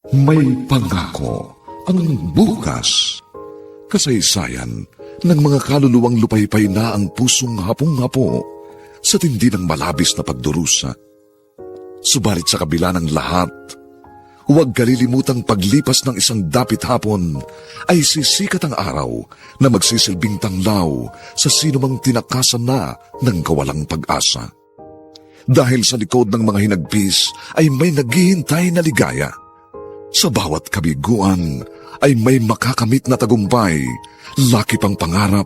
May pangako ang bukas. Kasaysayan ng mga kaluluwang lupaypay na ang pusong hapong-hapo sa tindi ng malabis na pagdurusa. Subalit sa kabila ng lahat, huwag kalilimutang paglipas ng isang dapit hapon ay sisikat ang araw na magsisilbing tanglaw sa sinumang tinakasan na ng kawalang pag-asa. Dahil sa likod ng mga hinagpis ay may naghihintay na ligaya. Sa bawat kabiguan ay may makakamit na tagumpay, laki pang pangarap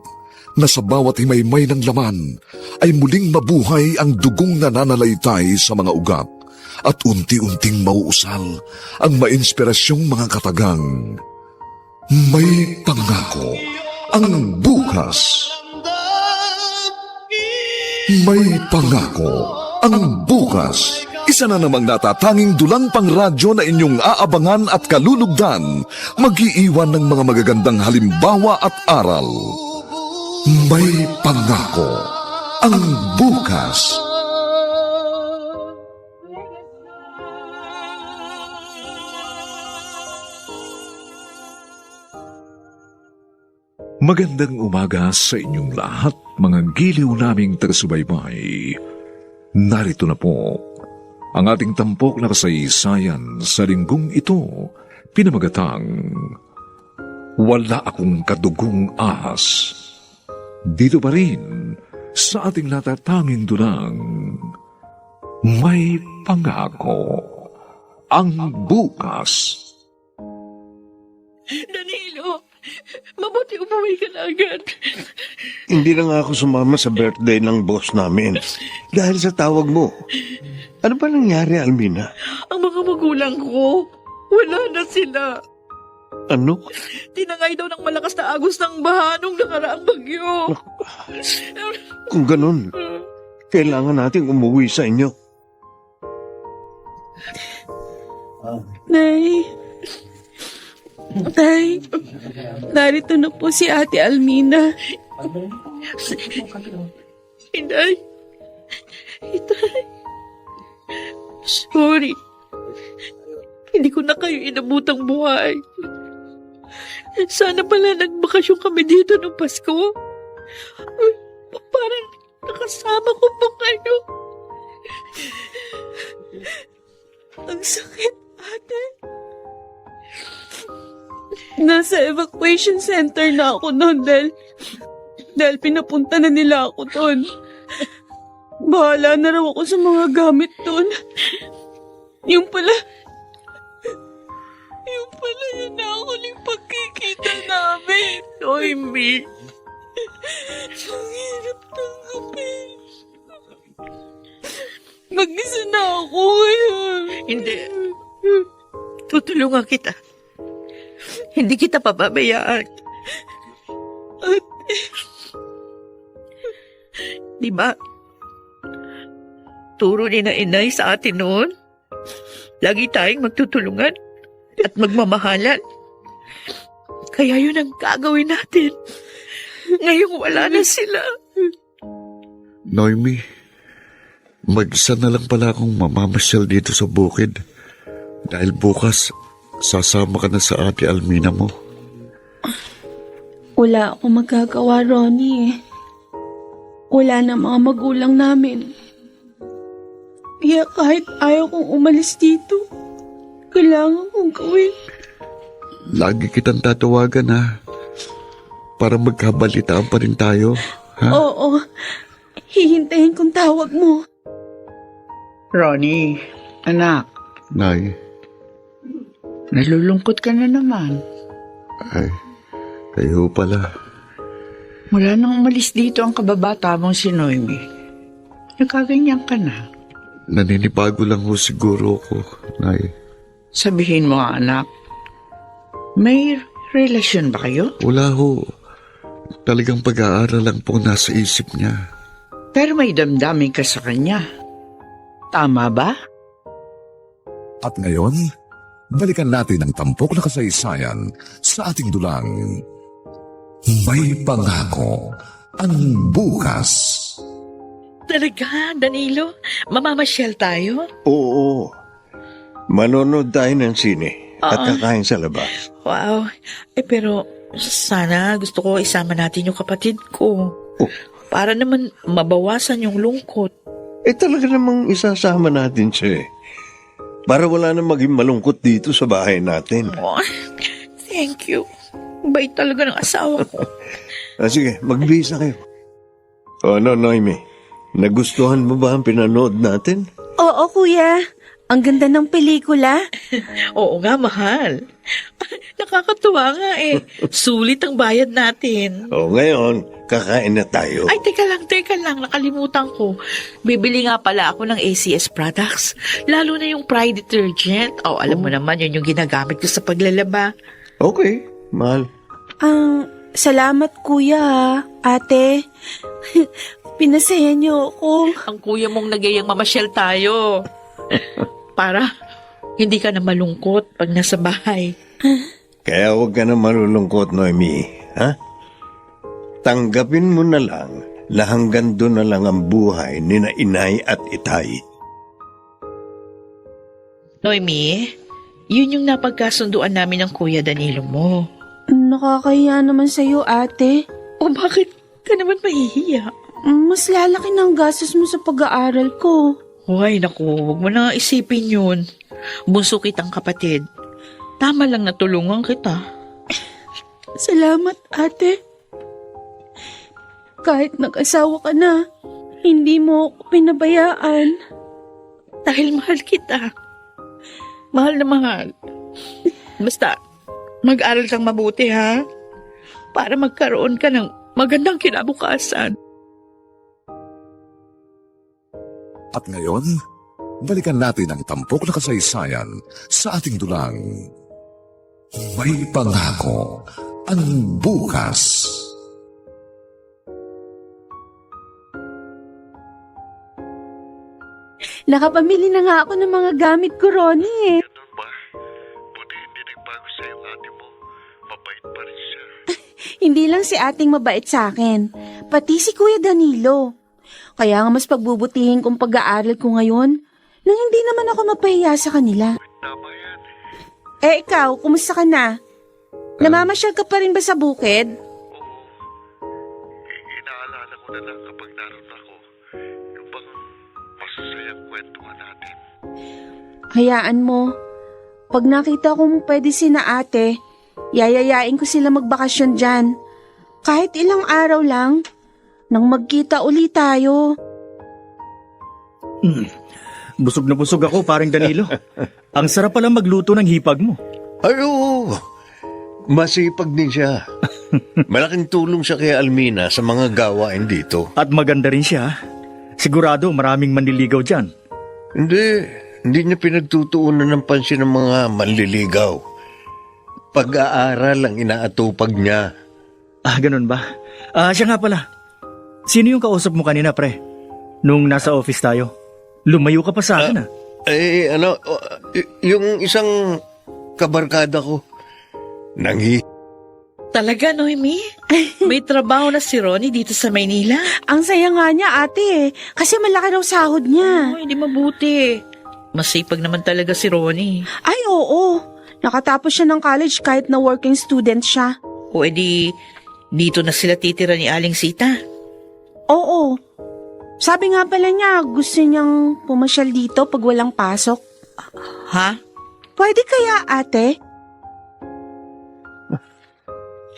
na sa bawat himaymay ng laman ay muling mabuhay ang dugong nananalaytay sa mga ugat at unti-unting mauusal ang mainspirasyong mga katagang. May pangako ang bukas. May pangako ang bukas. Isa na namang natatanging dulang pang radyo na inyong aabangan at kalulugdan, mag-iiwan ng mga magagandang halimbawa at aral. May pangako ang bukas. Magandang umaga sa inyong lahat, mga giliw naming taga-subaybay. Narito na po ang ating tampok na kasaysayan sa linggong ito, pinamagatang Wala Akong Kadugong Ahas. Dito pa rin sa ating natatanging dunang May Pangako ang bukas. Danilo, mabuti umuwi ka na agad. Hindi na nga ako sumama sa birthday ng boss namin. Dahil sa tawag mo. Ano ba nangyari, Almina? Ang mga magulang ko, wala na sila. Ano? Tinangay daw ng malakas na agos ng baha nung nakaraang bagyo. Kung ganun, kailangan nating umuwi sa inyo. Nay, narito na po si Ate Almina. Inday, Itay, sorry. Hindi ko na kayo inabutang buhay. Sana pala nagbakasyon kami dito noong Pasko. Parang nakasama ko pa kayo. Ang sakit, ate. Nasa evacuation center na ako noon dahil pinapunta na nila ako doon. Bahala na raw ako sa mga gamit doon. Yung pala yun na ako ng pagkikita namin. Noemi, Ang hirap tanggapin. Mag-isa na ako ngayon. hindi. Tutulungan kita. Hindi kita pababayaan. Di ba? Turo ni na inay sa atin noon. Lagi tayong magtutulungan at magmamahalan. Kaya yun ang gagawin natin. Ngayong wala na sila. Noemi, mag-isa na lang pala akong mamamasyal dito sa bukid. Dahil bukas, sasama ka na sa Ate Almina mo. Wala akong magagawa, Ronnie. Wala na mga magulang namin. Kaya kahit ayaw kong umalis dito, kailangan kong gawin. Lagi kitang tatawagan, ha? Para magkabalitaan pa rin tayo, ha? Oo, hihintayin kong tawag mo. Ronnie, anak, Nay, nalulungkot ka na naman. ay, kayo pala. Mula nang umalis dito ang kababata mong si Noemi, nagkaganyan ka na. Naninibago lang ho siguro ko, Nay. Sabihin mo, anak, may relasyon ba kayo? Wala ho. Talagang pag-aaral lang po nasa isip niya. Pero may damdamin ka sa kanya. Tama ba? At ngayon, balikan natin ang tampok na kasaysayan sa ating dulang. May Pangako ang bukas. Talaga, Danilo? Mamamasyal tayo? Oo. Manonood tayo ng sine at kakain sa labas. Wow. Pero sana gusto ko isama natin yung kapatid ko. Oh. Para naman mabawasan yung lungkot. Talaga namang isasama natin siya eh. Para wala na maging malungkot dito sa bahay natin. Oh, thank you. Bait talaga ng asawa ko. Sige, magbihis na kayo. Ano, Noemi? Nagustuhan mo ba ang pinanood natin? Oo, kuya. Ang ganda ng pelikula. Oo nga, mahal. Nakakatuwa nga eh. Sulit ang bayad natin. Ngayon, kakain na tayo. Ay, teka lang. Nakalimutan ko. Bibili nga pala ako ng ACS products. Lalo na yung Pride detergent. Alam mo naman, yun yung ginagamit ko sa paglalaba. Okay, mahal. Salamat kuya, ate. Pinasaya niyo ako. Ang kuya mong nagayang mamasyal tayo. Para hindi ka na malungkot pag nasa bahay. Kaya huwag ka na malulungkot, Noemi. Ha? Tanggapin mo na lang na hanggang doon na lang ang buhay ni na inay at itay. Noemi, yun yung napagkasunduan namin ng kuya Danilo mo. Nakakahiya naman sa'yo, ate. O bakit ka naman mahihiya? Mas lalaki ng gastos mo sa pag-aaral ko. Huwag mo na nga isipin yun. Bunso kitang kapatid. Tama lang na tulungan kita. Salamat, ate. Kahit nag-asawa ka na, hindi mo ako pinabayaan. Dahil mahal kita. Mahal na mahal. Basta, mag-aral kang mabuti ha. Para magkaroon ka ng magandang kinabukasan. At ngayon, balikan natin ang tampok na kasaysayan sa ating dulang. May pangako ang bukas. Nakapamili na nga ako ng mga gamit ko, Ronnie. Ganun ba? Buti hindi nagbago sa yung ate mo. Mabait pa rin siya. Hindi lang si ating mabait sa akin, pati si Kuya Danilo. Kaya nga mas pagbubutihin kong pag-aaral ko ngayon nang hindi naman ako mapahiya sa kanila. Tama yan. Ikaw, kumusta ka na? Namamasyal ka pa rin ba sa bukid? Inaalala ko na lang kapag naroon ako. Yung bang masasayang kwentuhan natin. Hayaan mo. Pag nakita kong pwede sina ate, yayayain ko sila magbakasyon dyan. Kahit ilang araw lang, nang magkita uli tayo. Busog na busog ako, paring Danilo. Ang sarap pala magluto ng hipag mo. Ay, oo. Masipag din siya. Malaking tulong siya kay Almina sa mga gawain dito. At maganda rin siya. Sigurado maraming manliligaw dyan. Hindi niya pinagtutuunan ng pansin ng mga manliligaw. Pag-aaral ang inaatupag niya. Ganun ba? Siya nga pala. Sino yung kausap mo kanina, pre? Nung nasa office tayo. Lumayo ka pa sa akin, Yung isang kabarkada ko. Talaga, Noemi? May trabaho na si Ronnie dito sa Maynila? Ang saya nga niya, ate. Kasi malaki raw sahod niya. Hindi mabuti. Masipag naman talaga si Ronnie. Ay, oo. Nakatapos siya ng college kahit na working student siya. O edi, dito na sila titira ni Aling Sita. Oo. Sabi nga pala niya, gusto niyang pumasyal dito pag walang pasok. Ha? Pwede kaya, ate?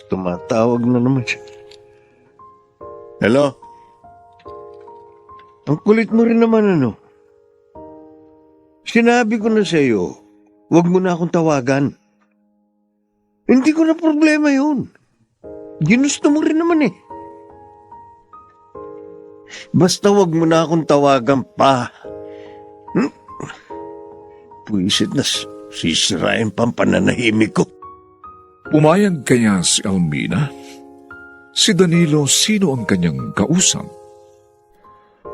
Tumatawag na naman siya. Hello? Ang kulit mo rin naman, ano? Sinabi ko na sa iyo, huwag mo na akong tawagan. Hindi ko na problema yun. Ginusto mo rin naman eh. Basta huwag mo na akong tawagan pa. Puwisit na sisirain pa ang pananahimik ko. Pumayag kaya si Almina? Si Danilo, sino ang kanyang kausap?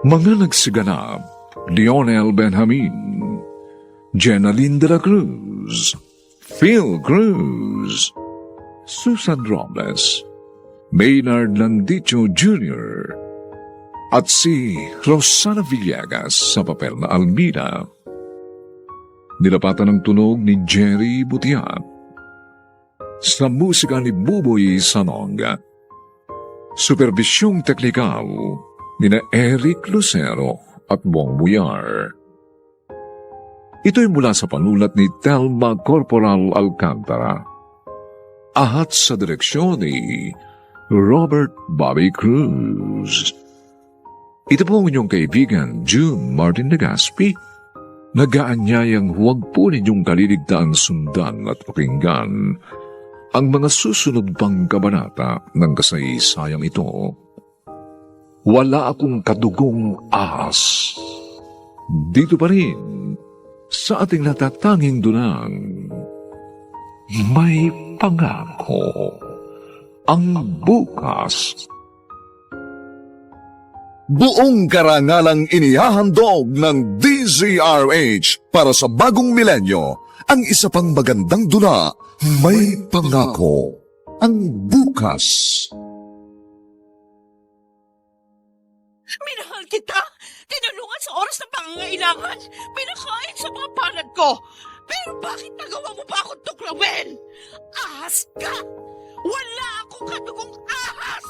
Mga nagsiganap, Lionel Benjamin, Jenaline de la Cruz, Phil Cruz, Susan Robles, Maynard Landicho Jr., at si Rosana Villegas sa papel na Almina. Nilapatan ng tunog ni Jerry Butiat. Sa musika ni Buboy Sanonga. Supervisyong teknikal ni Eric Lucero at Bong Buyar. Ito'y mula sa panulat ni Telma Corporal Alcantara. Ahat sa direksyon ni Robert Bobby Cruz. Ito po ang inyong kaibigan, June Martin Legaspi. Nagaanyayang huwag po ninyong kaliligtaan sundan at pakinggan ang mga susunod pang kabanata ng kasaysayang ito. Wala akong kadugong ahas. Dito pa rin, sa ating natatanging dunang, may pangako ang bukas. Buong karangalang inihahandog ng DZRH para sa bagong milenyo, ang isa pang magandang dula, may pangako ang bukas. Minahal kita! Tinulungan sa oras ng pangangailangan! Pinakain sa mga palad ko! Pero bakit nagawa mo pa akong tuklawin? Ahas ka! Wala akong kadugong ahas!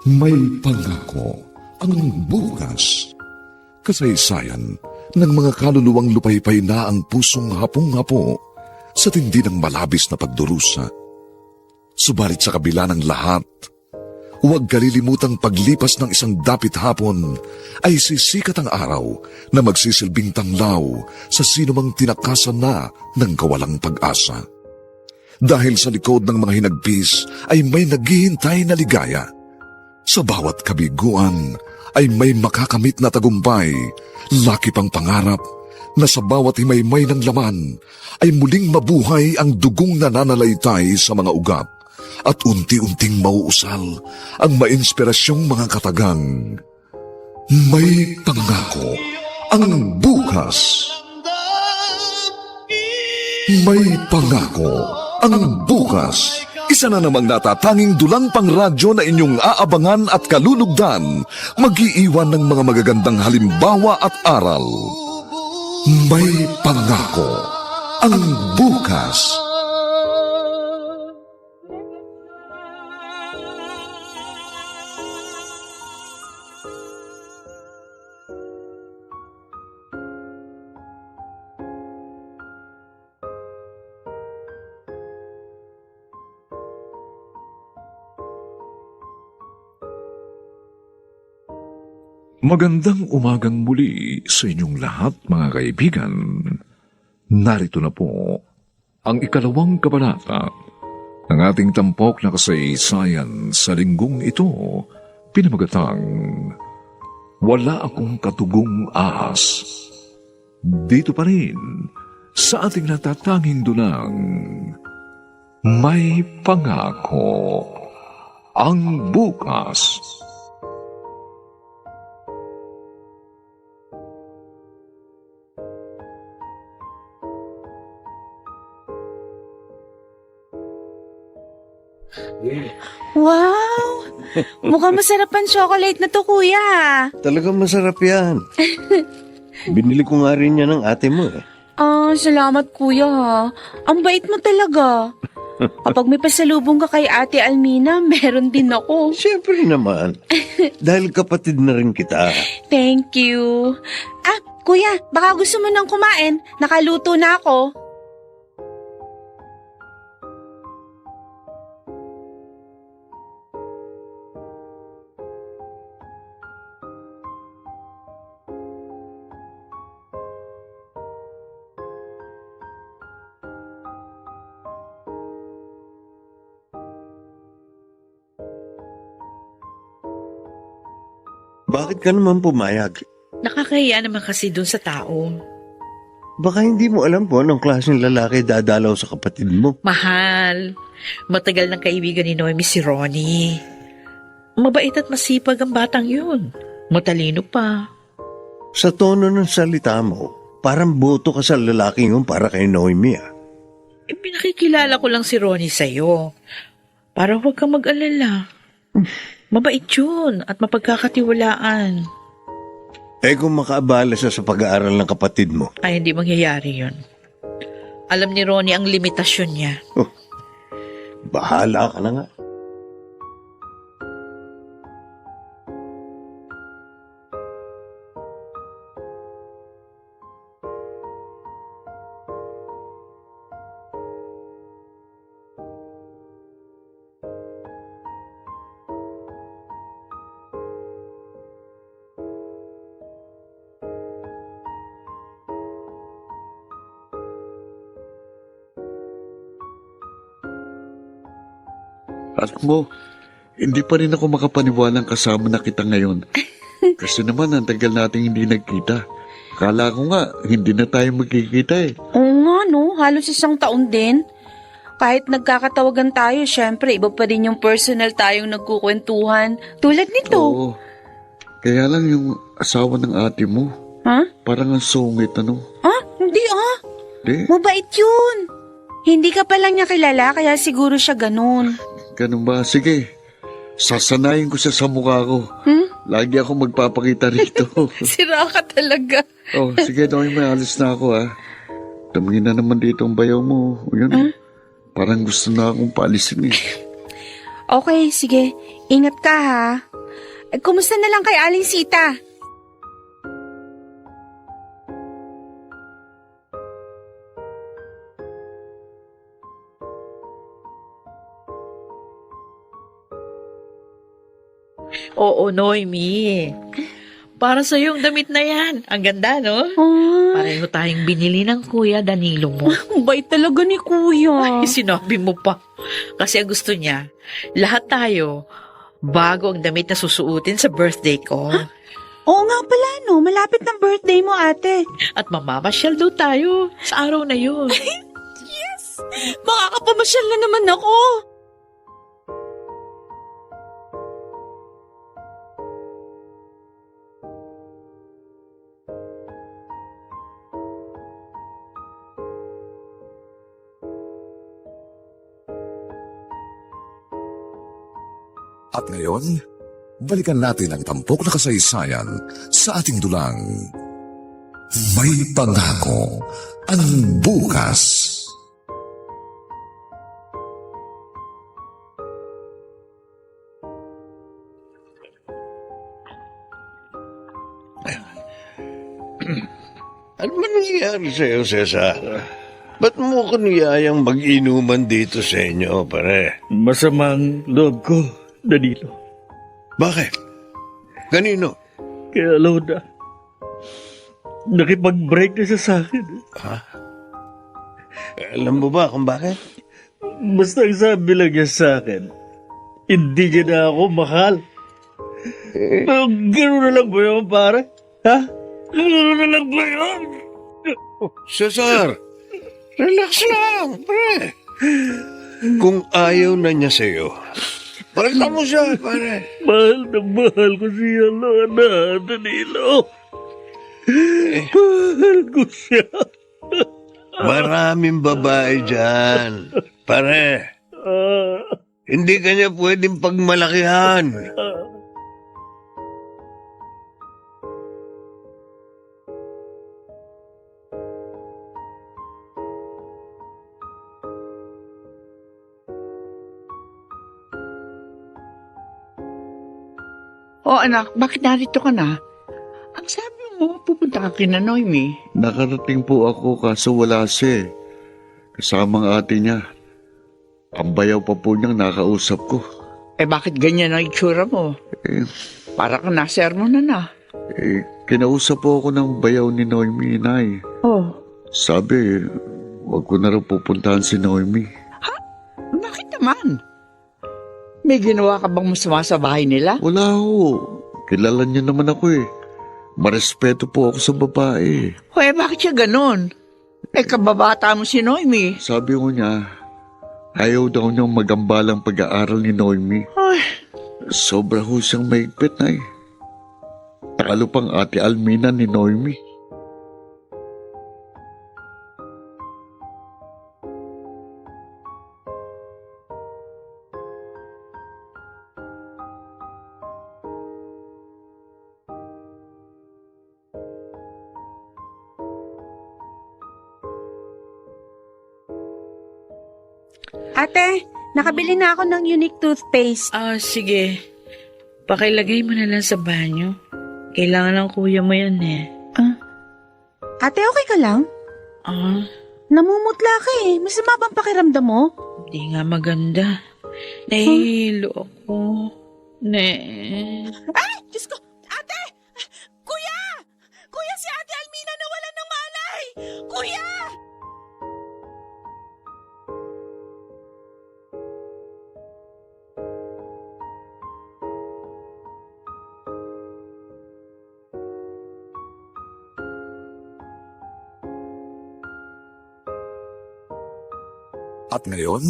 May pangako ang bukas. Kasaysayan ng mga kaluluwang lupaypay na ang pusong hapong-hapo sa tindi ng malabis na pagdurusa. Subalit sa kabila ng lahat, huwag kalilimutang paglipas ng isang dapit hapon ay sisikat ang araw na magsisilbing tanglaw sa sinumang tinakasan na ng kawalang pag-asa. Dahil sa likod ng mga hinagpis ay may naghihintay na ligaya. Sa bawat kabiguan ay may makakamit na tagumpay, laki pang pangarap na sa bawat himaymay ng laman ay muling mabuhay ang dugong nananalaytay sa mga ugat at unti-unting mauusal ang mainspirasyong mga katagang. May pangako ang bukas. May pangako ang bukas. Isa na namang natatanging dulang pangradyo na inyong aabangan at kalulugdan, mag-iiwan ng mga magagandang halimbawa at aral. May pangako ang bukas. Magandang umagang muli sa inyong lahat, mga kaibigan. Narito na po ang ikalawang kabanata ng ating tampok na kasaysayan sa linggong ito, pinamagatang Wala Akong Katugong Ahas. Dito pa rin sa ating natatanging dunang, may pangako ang bukas. Wow! Mukhang masarap ang chocolate na to, kuya. Talagang masarap yan. Binili ko nga rin yan ng ate mo eh. Salamat, kuya, ha. Ang bait mo talaga. Kapag may pasalubong ka kay Ate Almina, meron din ako. Siyempre naman. Dahil kapatid na rin kita. Thank you. Kuya, baka gusto mo nang kumain. Nakaluto na ako. Bakit ka naman pumayag? Nakakahiya naman kasi dun sa tao. Baka hindi mo alam po anong klaseng lalaki dadalaw sa kapatid mo. Mahal. Matagal ng kaibigan ni Noemi si Ronnie. Mabait at masipag ang batang yun. Matalino pa. Sa tono ng salita mo, parang boto ka sa lalaki yun para kay Noemi ah. Pinakikilala ko lang si Ronnie sa'yo. Para huwag kang mag-alala. Mabait yun at mapagkakatiwalaan. Kung makaabala siya sa pag-aaral ng kapatid mo, Ay, hindi mangyayari yun. Alam ni Ronnie ang limitasyon niya. bahala ka na nga. Alam mo, hindi pa rin ako makapaniwalang kasama na kita ngayon. Kasi naman, ang tagal nating hindi nagkita. Kala ko nga, hindi na tayo magkikita eh. Oo nga, no? Halos 1 taon din. Kahit nagkakatawagan tayo, syempre, iba pa rin yung personal tayong nagkukwentuhan. Tulad nito. Oo. Kaya lang yung asawa ng ate mo, Ha? parang ang sungit, ano? Ah? Hindi ah. Di, Mabait yun. Hindi ka pa lang niya kilala, kaya siguro siya ganun. ganun ba? Sige, sasanayin ko siya sa mukha ko. Lagi ako magpapakita rito. Sira ka talaga. Oh, sige, Noy, may alis na ako, ha. Tumingin na naman dito ang bayaw mo. O, yun, parang gusto na akong paalisin, eh. Okay, sige. Ingat ka ha. Kumusta na lang kay Aling Sita? Oo, Noemi. Para sa yung damit na yan. Ang ganda, no? Pareho tayong binili ng Kuya Danilo mo. Ang bait talaga ni Kuya. Ay, sinabi mo pa. Kasi ang gusto niya, lahat tayo, bago ang damit na susuotin sa birthday ko. Oo nga pala, no? Malapit ng birthday mo, ate. At mamamasyal daw tayo sa araw na yun. Makakapamasyal na naman ako. At ngayon, balikan natin ang tampok na kasaysayan sa ating dulang. May pangako ang bukas. Ano ba nangyayari sa'yo, Cesar? Ba't mo ko niyayang mag-inuman dito sa inyo, pare? Masamang loob ko, Danilo. Bakit? Kanino? Kaya Loda, nakipag-break na siya sa akin. Alam mo ba kung bakit? Basta ang sabi lang niya sa akin, hindi niya na ako mahal. Gano'n na lang ba yun, pare? Ha? Gano'n na lang ba yun? Cesar, relax lang, pare. Kung ayaw na niya sa'yo, pakita mo siya, pare. Mahal na mahal ko siya, Lola, Danilo. Mahal ko siya. Maraming babae dyan. Pare, hindi kanya pwedeng pagmalakihan. Oh anak, bakit narito ka na? Ang sabi mo, pupunta ka kina Noemi. Nakarating po ako kaso wala siya eh. Kasama ang ate niya. Ang bayaw pa po niyang nakausap ko. Eh bakit ganyan ang itsura mo? Eh, Para ka nasermonan na. Kinausap po ako ng bayaw ni Noemi, Nay. Oh, Sabi, wag ko na rin pupuntahan si Noemi. bakit naman? May ginawa ka bang masama sa bahay nila? Wala ho. Kilala niya naman ako eh. Marespeto po ako sa babae. O eh bakit siya ganun? Eh kababata mo si Noemi. Sabi ko niya, ayaw daw niyang magambalang pag-aaral ni Noemi. Ay, Sobra ho siyang maigpit, Nay. Talo pang ate Almina ni Noemi. Ate, nakabili na ako ng unique toothpaste. Sige. Pakilagay mo na lang sa banyo. Kailangan ng kuya mo yan eh. Ate, okay ka lang? Namumutla ka eh. Masama bang pakiramdam mo? Di nga maganda. Nahihilo ako. Ay! Diyos ko! Ate! Kuya! Kuya, si Ate Almina nawalan ng malay! Kuya! At ngayon,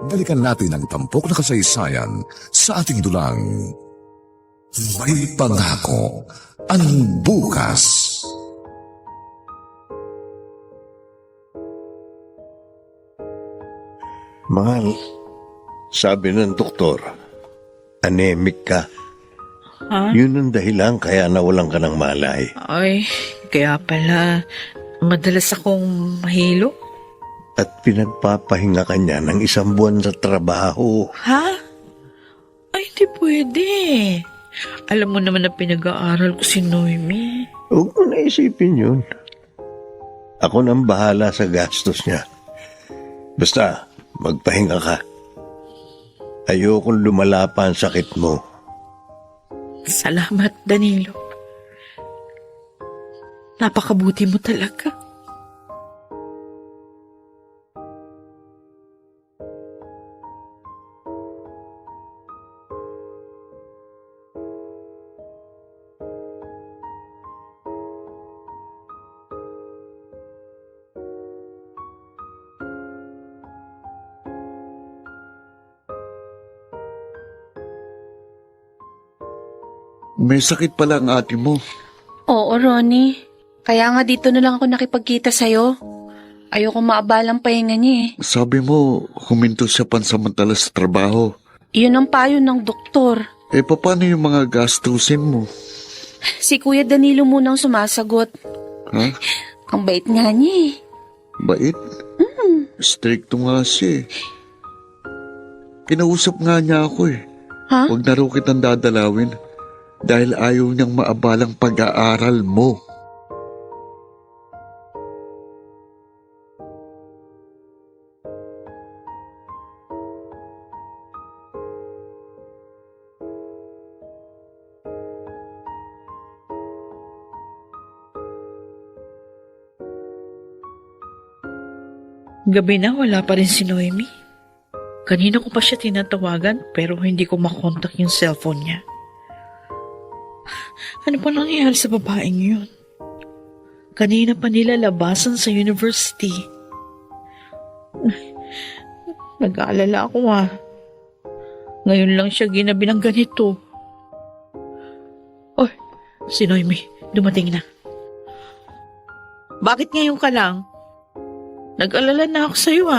balikan natin ang tampok na kasaysayan sa ating dulang. May pangako ang bukas. Mahal, sabi ng doktor, anemic ka. Ha? Yun ang dahilan kaya nawalan ka ng malay. Ay, kaya pala madalas akong mahilo. At pinagpapahinga ka niya ng 1 buwan sa trabaho. Ha? Ay, hindi pwede. Alam mo naman na pinag-aaral ko si Noemi. Huwag mo naisipin yun. Ako nang bahala sa gastos niya. Basta, magpahinga ka. Ayokong lumala pa ang sakit mo. Salamat, Danilo. Napakabuti mo talaga. May sakit pala ang ate mo. Oo, Ronnie. Kaya nga dito na lang ako nakipagkita sa'yo. Ayoko maabalang pahinga niya eh. Sabi mo, huminto siya pansamantala sa trabaho. Iyon ang payo ng doktor. Paano yung mga gastusin mo? Si Kuya Danilo munang sumasagot. Ha? Ang bait nga niya eh. Bait? Stricto nga siya eh. Kinausap nga niya ako eh. Ha? Huwag na raw kitang dadalawin dahil ayaw niyang maabalang pag-aaral mo. Gabi na, wala pa rin si Noemi. Kanina ko pa siya tinatawagan pero hindi ko makontak yung cellphone niya. Ano pa nangyayari sa babaeng yun? Kanina pa nila labasan sa university. Nag-aalala ako Ngayon lang siya ginabi ng ganito. Oh, si Noemi, dumating na. Bakit ngayon ka lang? Nag-alala na ako sa'yo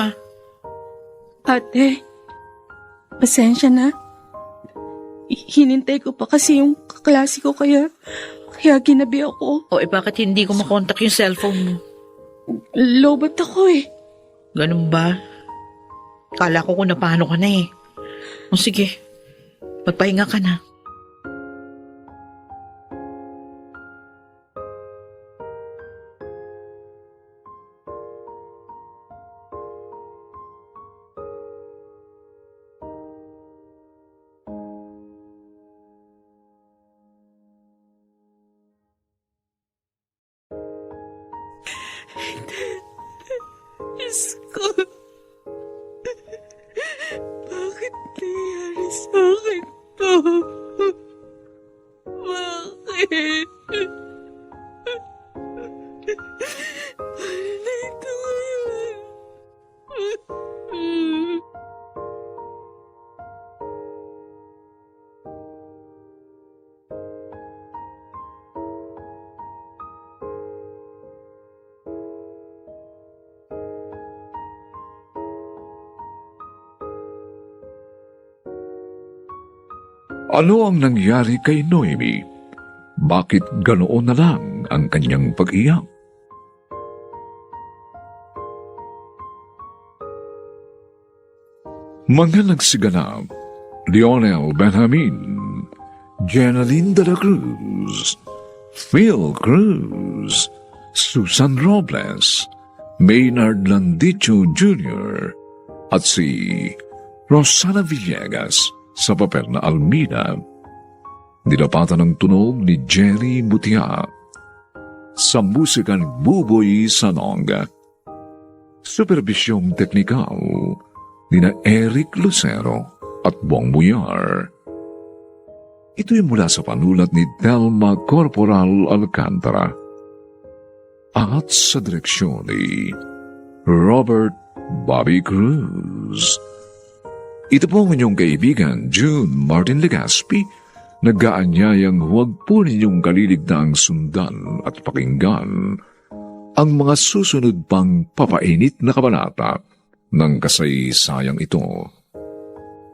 Ate, pasensya na. Hinintay ko pa kasi yung kaklase ko kaya ginabi ako. O bakit hindi ko makontak yung cellphone mo? Lobot ako eh. Ganun ba? Kala ko kung napano ka na eh. O sige, magpahinga ka na. Diyos ko. Bakit nangyari sa akin to? Bakit? Paano na ito ngayon? Ano ang nangyari kay Noemi? Bakit ganoon na lang ang kanyang pag-iyak? Mga nagsiganap, Lionel Benjamin, Jenaline de la Cruz, Phil Cruz, Susan Robles, Maynard Landicho Jr., at si Rosana Villegas sa papel na Almida. Nilapatan ng tunog ni Jerry Mutia. Sa musika ni Buboy Sanong. Supervisyong teknikal ni na Eric Lucero at Bong Buyar. Ito'y mula sa panulat ni Telma Corporal Alcantara at sa direksyon ni Robert Bobby Cruz. Ito po ang inyong kaibigan, June Martin Legaspi, nag-aanyayang huwag po ninyong kaliligtaang sundan at pakinggan ang mga susunod pang papainit na kabanata ng kasaysayang ito.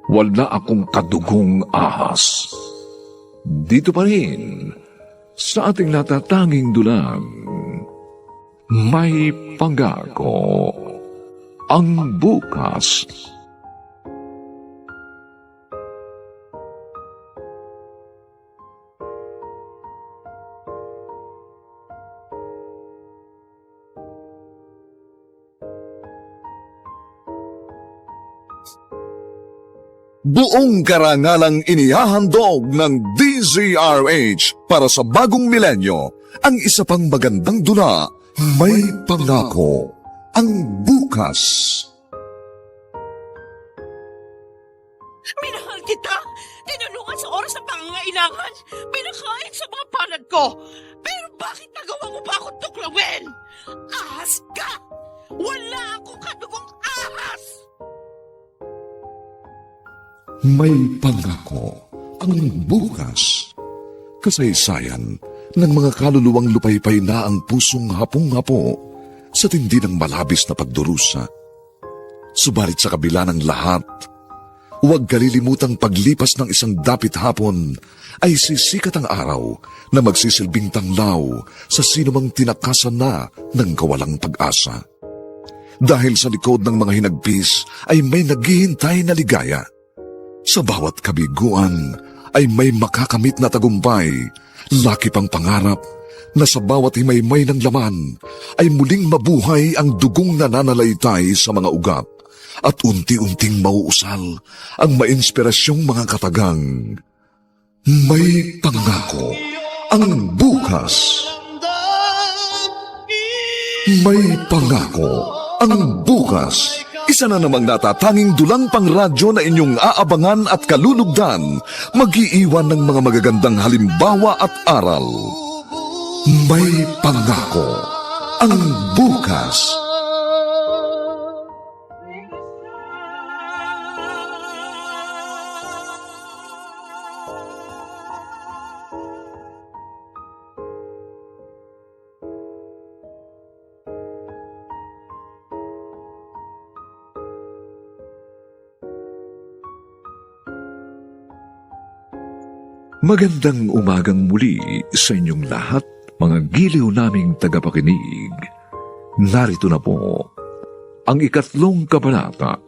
Wala akong kadugong ahas. Dito pa rin, sa ating natatanging dulang, may pangako ang bukas. Buong karangalang inihahandog ng DZRH para sa bagong milenyo ang isa pang magandang dula, may pangako ang bukas. Minahal kita! Tinulungan sa oras ng pangangailangan! Pinakain sa mga palad ko! Pero bakit nagawa mo pa akong tuklawin? Ahas ka! Wala akong kadugong ahas! May pangako ang bukas. Kasaysayan ng mga kaluluwang lupaypay na ang pusong hapong-hapo sa tindi ng malabis na pagdurusa. Subalit sa kabila ng lahat, huwag kalilimutang paglipas ng isang dapit hapon ay sisikat ang araw na magsisilbing tanglaw sa sinumang tinakasan na ng kawalang pag-asa. Dahil sa likod ng mga hinagpis ay may naghihintay na ligaya. Sa bawat kabiguan ay may makakamit na tagumpay, laki pang pangarap na sa bawat himaymay ng laman ay muling mabuhay ang dugong nananalaytay sa mga ugat at unti-unting mauusal ang mainspirasyong mga katagang. May pangako ang bukas. May pangako ang bukas. Isa na namang natatanging dulang pang radyo na inyong aabangan at kalulugdan, mag-iiwan ng mga magagandang halimbawa at aral. May pangako ang bukas. Magandang umagang muli sa inyong lahat, mga giliw naming tagapakinig. Narito na po ang ikatlong kabanata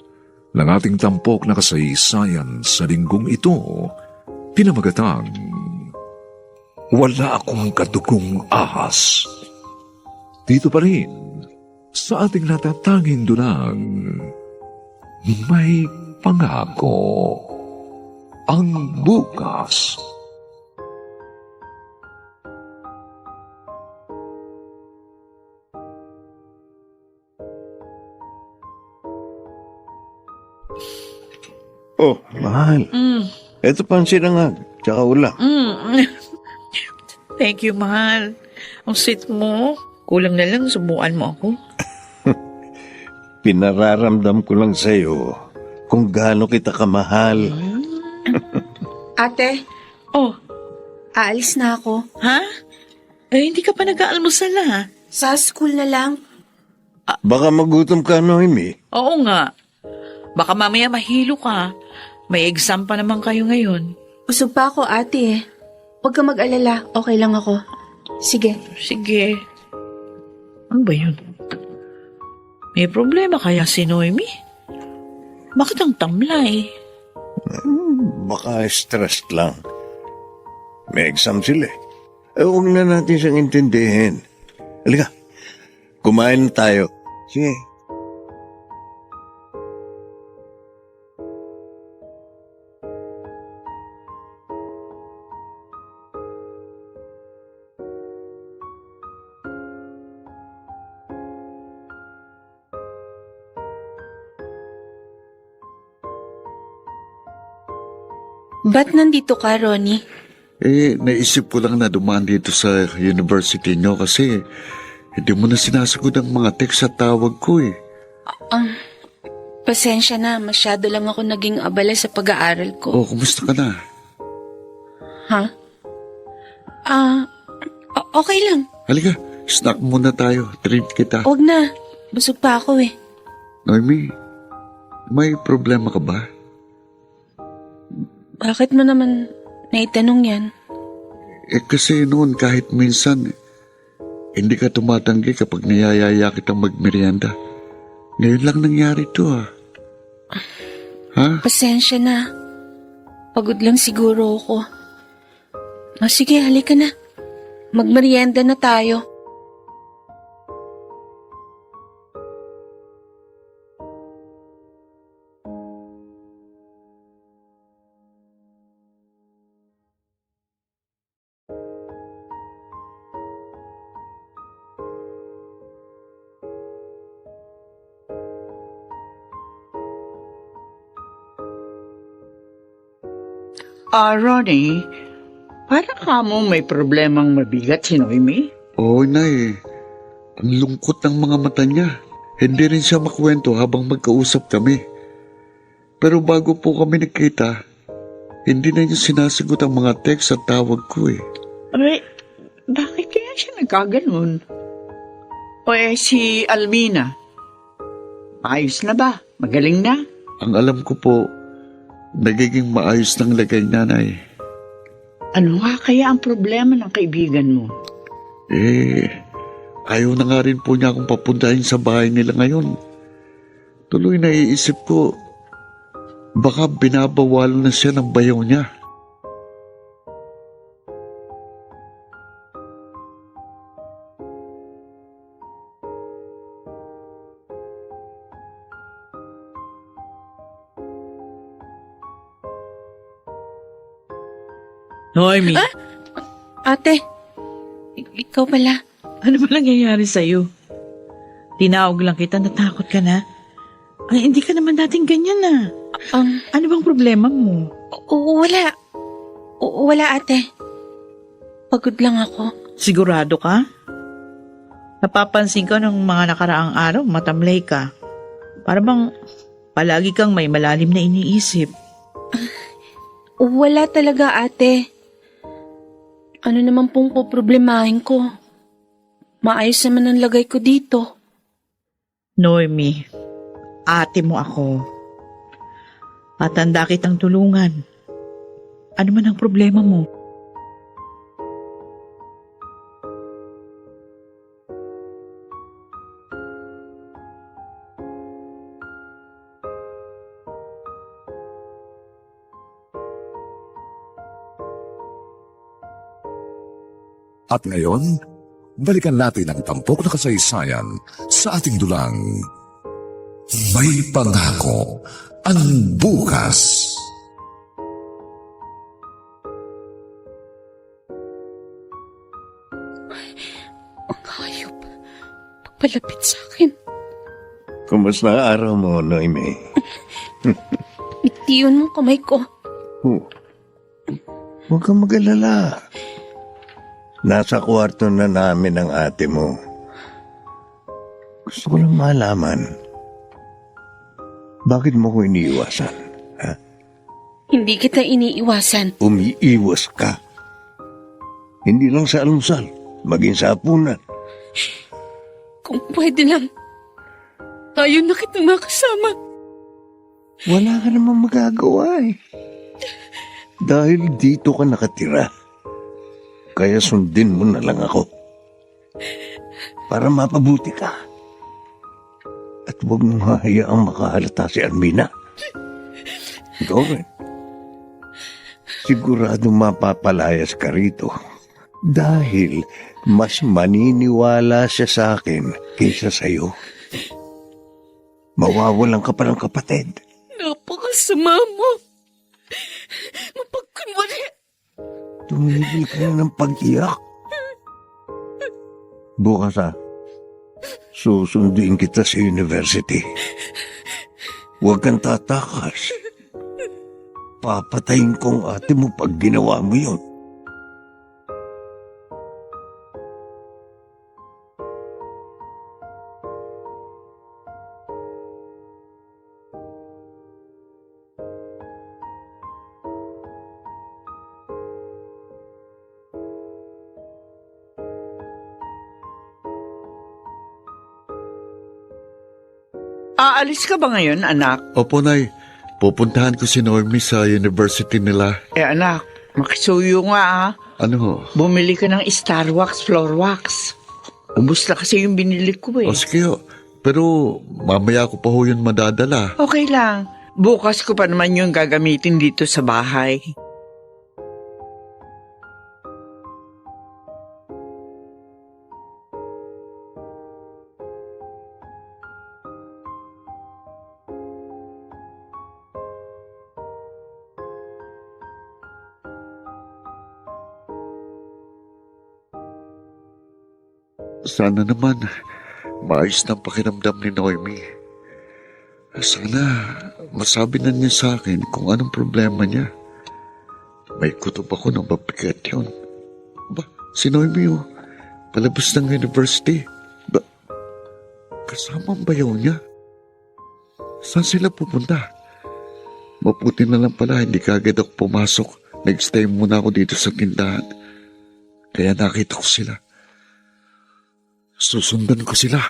ng ating tampok na kasaysayan sa linggong ito, pinamagatang Wala akong kadugong ahas. Dito pa rin sa ating natatanging dulang, may pangako ang bukas. Oh, mahal. Ito pa ang sinangag, tsaka ulam. Thank you, mahal. Ang sweet mo. Kulang na lang, subuan mo ako. Pinararamdam ko lang sa'yo kung gaano kita kamahal. Ate, Oh, aalis na ako. ha? Eh, hindi ka pa nag-aalmusal ha? Sa school na lang. Baka magutom ka, Noemi. Oo nga. Baka mamaya mahilo ka. May exam pa naman kayo ngayon. Usog pa ako, ate. Huwag ka mag-alala. Okay lang ako. Sige. Sige. Ano ba yun? May problema kaya si Noemi? Bakit ang tamlay? Baka stressed lang. May exam sila eh. Huwag na natin siyang intindihin. Halika, kumain na tayo. Sige. Ba't nandito ka, Ronnie? Naisip ko lang na dumaan dito sa university nyo kasi hindi mo na sinasagot ang mga text at tawag ko eh. Pasensya na, masyado lang ako naging abala sa pag-aaral ko. Oh, kumusta ka na? Ha? Okay lang. Halika, snack muna tayo. Treat kita. Huwag na. Busog pa ako eh. Noemi, may problema ka ba? Bakit mo naman naitanong yan? Kasi noon kahit minsan, hindi ka tumatanggi kapag niyayaya kitang magmerienda. Ngayon lang nangyari to Ha? Pasensya na. Pagod lang siguro ako. Sige, halika na. Magmerienda na tayo. Ronnie, para ka mo may problemang mabigat si Noemi? Oo, Nay. Ang lungkot ng mga mata niya. Hindi rin siya makwento habang magkausap kami. Pero bago po kami nagkita, hindi na niya sinasagot ang mga text at tawag ko eh. Bakit kaya siya nagkaganon? O si Almina? Ayos na ba? Magaling na? Ang alam ko po, nagiging maayos ng lagay nanay. Ano nga kaya ang problema ng kaibigan mo? Ayaw na nga rin po niya akong papuntahin sa bahay nila ngayon. Tuloy naiisip ko, baka binabawalan na siya ng bayaw niya. Noemi, Ate, ikaw pala. ano ba nangyayari sa'yo? Tinawag lang kita, natakot ka na. Ay, hindi ka naman dating ganyan na. Ano bang problema mo? Wala. Wala, ate. Pagod lang ako. Sigurado ka? Napapansin ko ng mga nakaraang araw, matamlay ka. Para bang palagi kang may malalim na iniisip. Wala talaga, ate. Ano naman pong poproblemahin ko? Maayos naman ang lagay ko dito. Noemi, ate mo ako. Patanda kitang tulungan. Ano man ang problema mo? At ngayon, balikan natin ang tampok na kasaysayan sa ating dulang. May pangako ang bukas. Ang hayop. Pagpalapit sa akin. Kumusta ang araw mo, Noemi? Itiyon mo kamay ko. Huwag kang mag-alala. Nasa kwarto na namin ang ate mo. Gusto ko lang malaman, bakit mo ko iniiwasan? Ha? Hindi kita iniiwasan. Umiiwas ka. Hindi lang sa almusal, maging sa hapunan. Kung pwede lang, ayaw na kitang makasama. Wala ka namang magagawa eh. Dahil dito ka nakatira. Kaya sundin mo na lang ako. Para mapabuti ka. At huwag mong hahayaang makahalata si Almina. Ikaw rin. Siguradong mapapalayas ka rito. Dahil mas maniniwala siya sa akin kaysa sa'yo. Mawawalan ka pa ng kapatid. Napakasama mo. Mapagkunwari. Tumigil ka na ng pag-iyak. Bukas susunduin kita sa university. Huwag kang tatakas. Papatayin kong ate mo pag ginawa mo yun. Aalis ka ba ngayon, anak? Opo, Nay. Pupuntahan ko si Normie sa university nila. Anak, makisuyo nga ah. Ano ho? Bumili ka ng Star Wax, Floor Wax. Ubus na kasi yung binili ko eh. O sige ho. Pero mamaya ko pa ho yun madadala. Okay lang. Bukas ko pa naman yung gagamitin dito sa bahay. Sana naman maayos ng pakiramdam ni Noemi. Sana masabi na niya sa akin kung anong problema niya. May kutob ako ng mabigat yun. Ba, si Noemi palabas ng university. Ba, kasama ang bayaw niya. Saan sila pupunta? Mabuti na lang pala hindi kagad ako pumasok. Nag-stay muna ako dito sa tindahan. Kaya nakita ko sila. Susundan ko sila.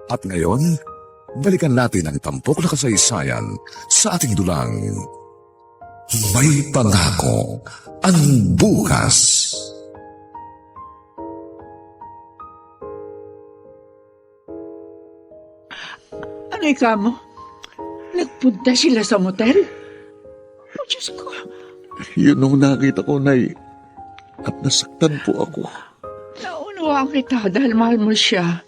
At ngayon, balikan natin ang tampok na kasaysayan sa ating dulang. May pangako ang bukas. Ano ikaw mo? Nagpunta sila sa motel? Oh, Diyos ko. Yun nung nakita ko, Nay. At nasaktan po ako. Naunawaan kita dahil mahal mo siya.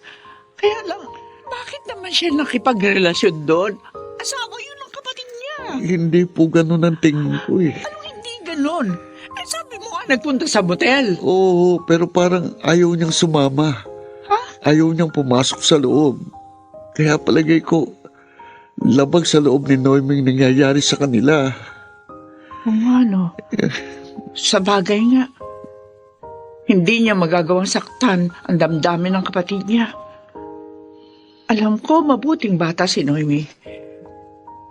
Kaya lang, bakit naman siya nakipagrelasyon doon? Asawa yun ng kapatid niya. Hindi po ganun ang tingin ko eh. Anong hindi ganon? Eh, sabi mo nga nagpunta sa motel. Oo, pero parang ayaw niyang sumama. Ha? Ayaw niyang pumasok sa loob. Kaya palagay ko, labag sa loob ni Noeming nangyayari sa kanila. Kung ano, sa bagay nga, hindi niya magagawang saktan ang damdamin ng kapatid niya. Alam ko, mabuting bata si Noemi.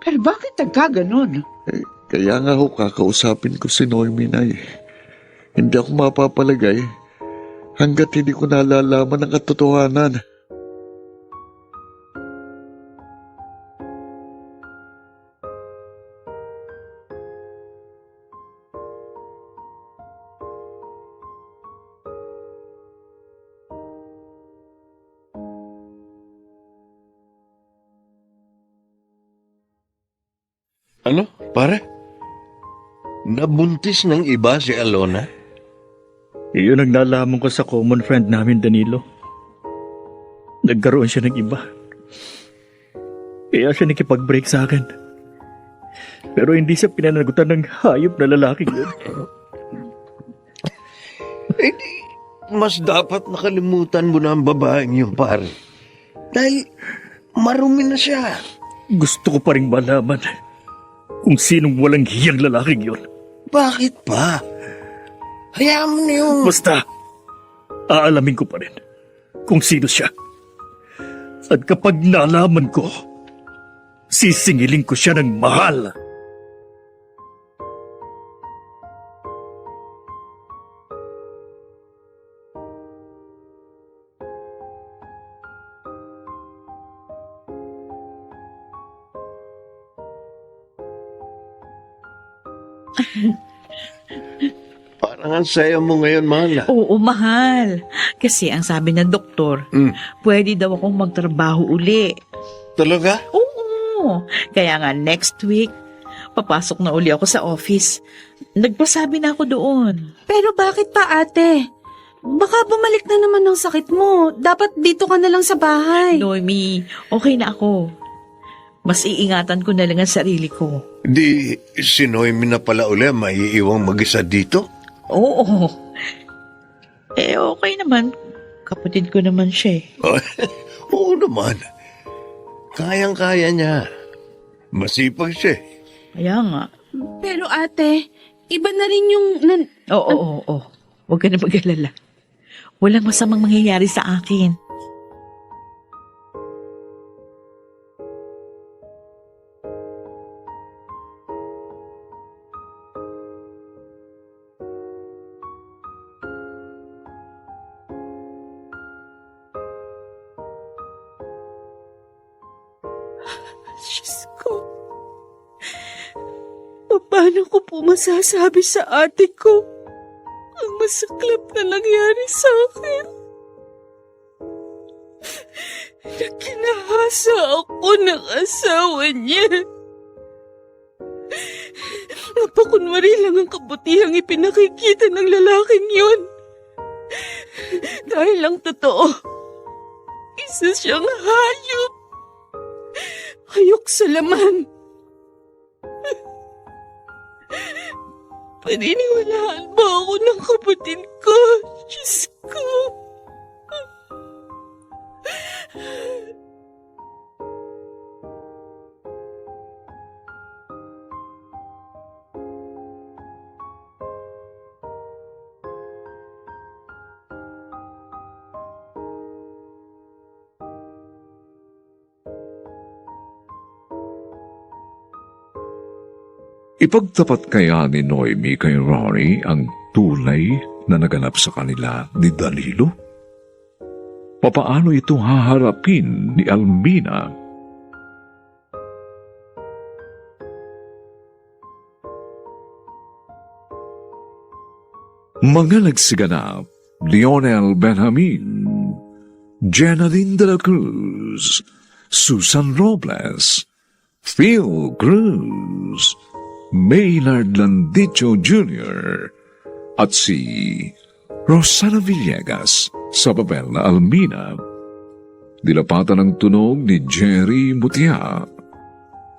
Pero bakit nagkaganon? Kaya nga ho, kakausapin ko si Noemi na eh. Hindi ako mapapalagay hanggat hindi ko nalalaman ang katotohanan. Ano, pare? Nabuntis ng iba si Alona? Iyon ang nalaman ko sa common friend namin, Danilo. Nagkaroon siya ng iba. Kaya siya nakipag-break sa akin. Pero hindi siya pinanagutan ng hayop na lalaking yun. Eh, mas dapat nakalimutan mo na ang babaeng yun, pare. Dahil marumi na siya. Gusto ko pa rin malaman kung sinong walang hiyang lalaking yun. Bakit pa? Hayaan mo na yung... Basta, aalamin ko pa rin kung sino siya. At kapag nalaman ko, sisingilin ko siya ng mahal. Parang ang saya mo ngayon, mahal. Oo, mahal. Kasi ang sabi ng doktor, pwede daw akong magtrabaho uli. Talaga? Oo. Kaya nga next week, papasok na uli ako sa office. Nagpasabi na ako doon. Pero bakit pa, ate? Baka bumalik na naman ang sakit mo. Dapat dito ka na lang sa bahay. Noemi, okay na ako. Mas iingatan ko na lang ang sarili ko. Di, si Noemi na pala uli maiiwang mag-isa dito? Oo. Okay naman. Kapatid ko naman siya eh. Oo naman. Kayang-kaya niya. Masipag siya. Kaya nga. Pero ate, iba na rin yung... Oo. Huwag ka na mag-alala. Walang masamang mangyayari sa akin. Diyos ko. Paano ko po masasabi sa ate ko ang masaklap na nangyari sa akin? Nakinahasa ako ng asawa niya. Napakunwari lang ang kabutihang ipinakikita ng lalaking yun. Dahil lang totoo, isa siyang hayop. Hayok sa laman. Paniniwalaan ba ako ng kapatid ko? Diyos ko. Ipagtapat kaya ni Noemi kay Rory ang tunay na naganap sa kanila ni Danilo? Papaano ito haharapin ni Almina? Mga nagsiganap, Lionel Benjamin, Jenaline de la Cruz, Susan Robles, Phil Cruz, Maynard Landicho Jr. at si Rosana Villegas sa papel na Almina. Dilapatan ng tunog ni Jerry Mutia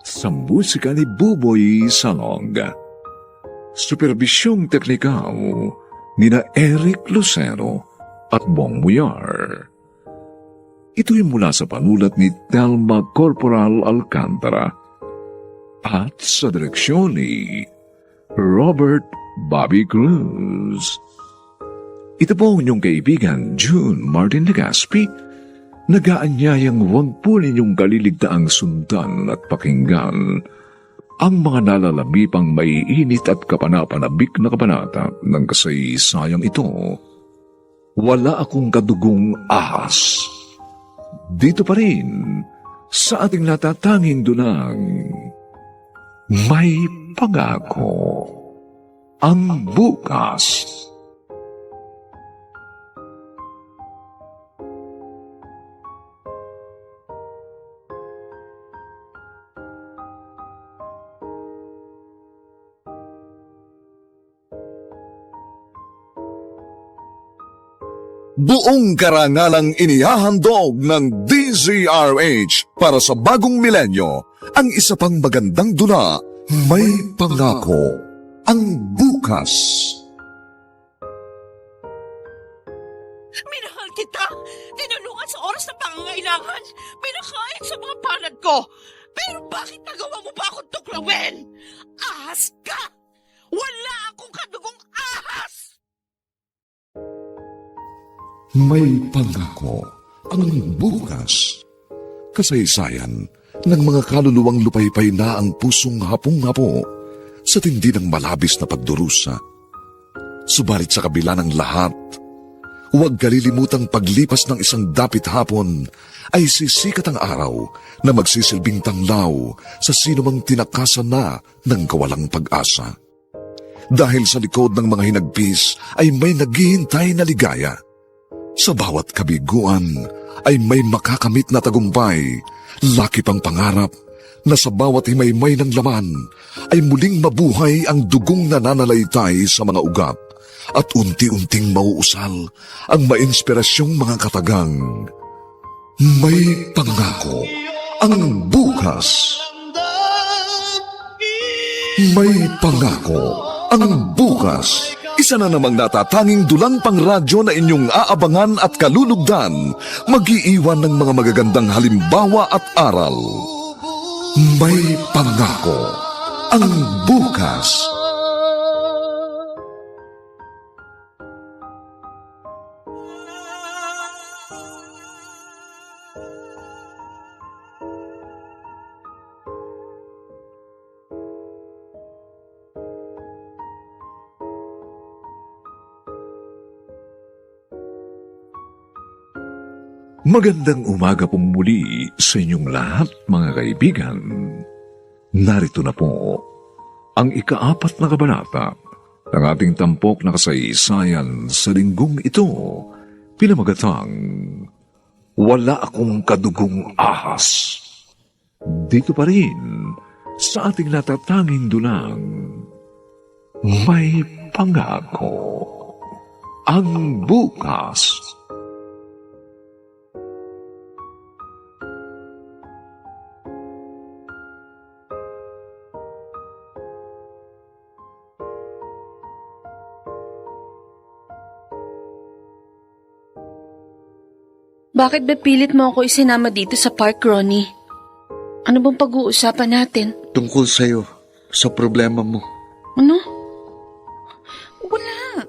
sa musika ni Buboy Salong. Supervisyong teknikal ni na Eric Lucero at Bong Muyar. Ito'y mula sa panulat ni Telma Corporal Alcantara at sa direksyon ni Robert Bobby Cruz. Ito po ang inyong kaibigan, June Martin Legaspi, nag-aanyayang huwag po ninyong kaliligtaang sundan at pakinggan ang mga nalalamipang maiinit at kapanapanabik na kabanata ng kasaysayang ito. Wala akong kadugong ahas. Dito pa rin, sa ating natatanging dunang, may pangako ang bukas. Buong karangalang inihahandog ng DZRH para sa bagong milenyo ang isa pang magandang dula, may pangako ang bukas. Minahal kita! Tinulungan sa oras ng pangangailangan! Pinakain sa mga palad ko! Pero bakit nagawa mo ba akong tuklawin? Ahas ka! Wala akong kadugong ahas! May pangako ang bukas. Kasaysayan ng mga kaluluwang lupaypay na ang pusong hapong-hapo sa tindi ng malabis na pagdurusa. Subalit sa kabila ng lahat, huwag kalilimutang paglipas ng isang dapit hapon ay sisikat ang araw na magsisilbing tanglaw sa sinumang tinakasan na ng kawalang pag-asa. Dahil sa likod ng mga hinagpis ay may naghihintay na ligaya. Sa bawat kabiguan ay may makakamit na tagumpay, laki pang pangarap na sa bawat himaymay ng laman ay muling mabuhay ang dugong nananalaytay sa mga ugat at unti-unting mauusal ang mainspirasyong mga katagang. May pangako ang bukas. May pangako ang bukas. Isa na namang natatanging dulang pang radyo na inyong aabangan at kalulugdan, mag-iiwan ng mga magagandang halimbawa at aral. May pangako ang bukas. Magandang umaga pong muli sa inyong lahat, mga kaibigan. Narito na po ang ikaapat na kabanata ng ating tampok na kasaysayan sa linggong ito, pinamagatang Wala Akong Kadugong Ahas. Dito pa rin sa ating natatanging dunang May Pangako ang Bukas. Bakit ba pilit mo ako isinama dito sa park, Ronnie? Ano bang pag-uusapan natin? Tungkol sa'yo, sa problema mo. Ano? Wala.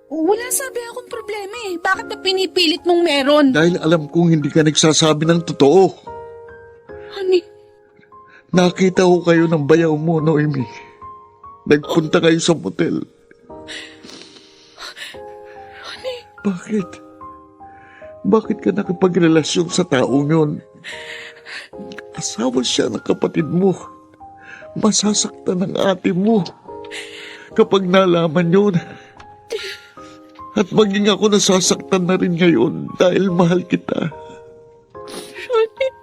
Wala sabi akong problema eh. Bakit ba pinipilit mong meron? Dahil alam kong hindi ka nagsasabi ng totoo. Honey, Nakita ko kayo ng bayaw mo, Noemi. Nagpunta kayo sa motel. Bakit? Bakit ka nakipagrelasyon sa taong yun? Asawa siya ng kapatid mo. Masasaktan ng ate mo kapag nalaman yun. At maging ako nasasaktan na rin ngayon dahil mahal kita. Ronnie.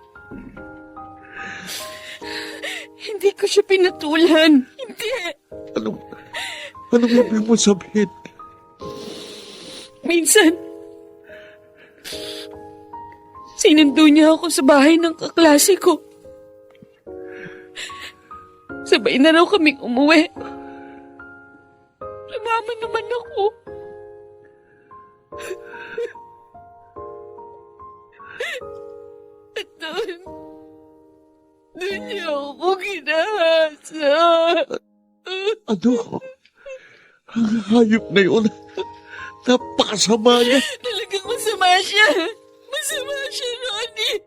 Hindi ko siya pinatulan. Hindi. Anong ibig mo sabihin? Minsan, sinundo niya ako sa bahay ng kaklase ko. Sabay na raw kaming umuwi. Sumama naman ako. At doon niya ako ginahasa. Ano? Ang hayop na yun. Napakasama niya. Talagang masama siya. Masama siya, Ronnie.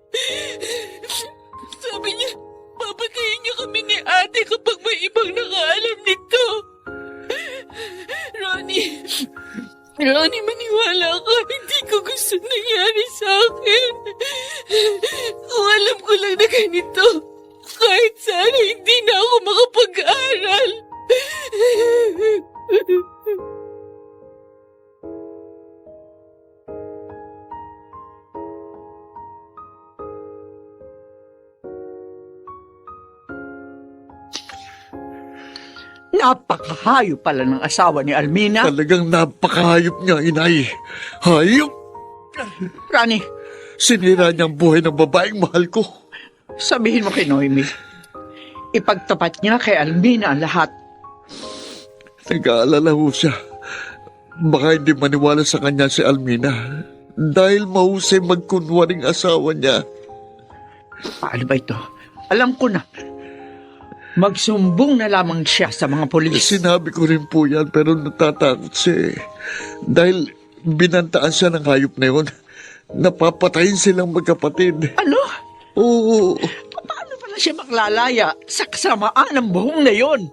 Sabi niya, papatayin niya kami ni ate kapag may ibang nakaalam nito. Ronnie, maniwala ka. Hindi ko gusto nangyari sa akin. Kung alam ko lang na ganito, kahit sana hindi na ako makapag-aral. Napakahayo pala ng asawa ni Almina. Talagang napakahayop niya, inay. Hayop! Rani, Sinira niya ang buhay ng babaeng mahal ko. sabihin mo kay Noemi, ipagtapat niya kay Almina ang lahat. Nag-aalala ho siya. Baka hindi maniwala sa kanya si Almina dahil mahusay magkunwaring asawa niya. Paano ba ito? Alam ko na. Magsumbong na lamang siya sa mga polis. Sinabi ko rin po yan pero natatakot siya eh. Dahil binantaan siya ng hayop na yun. Napapatayin silang magkapatid. Ano? Oo. Paano pala siya maklalaya sa kasamaan ng buhong na yon?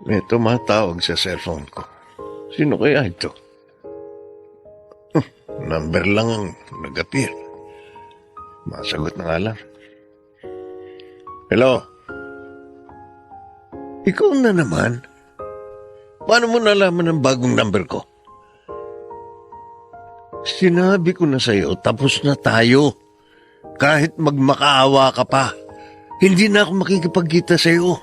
May tumatawag sa cellphone ko. Sino kaya ito? Number lang ang nag-appear. Masagot na nga lang. Hello? Ikaw na naman? Paano mo nalaman ang bagong number ko? Sinabi ko na sa'yo, tapos na tayo. Kahit magmakaawa ka pa, hindi na ako makikipagkita sa'yo.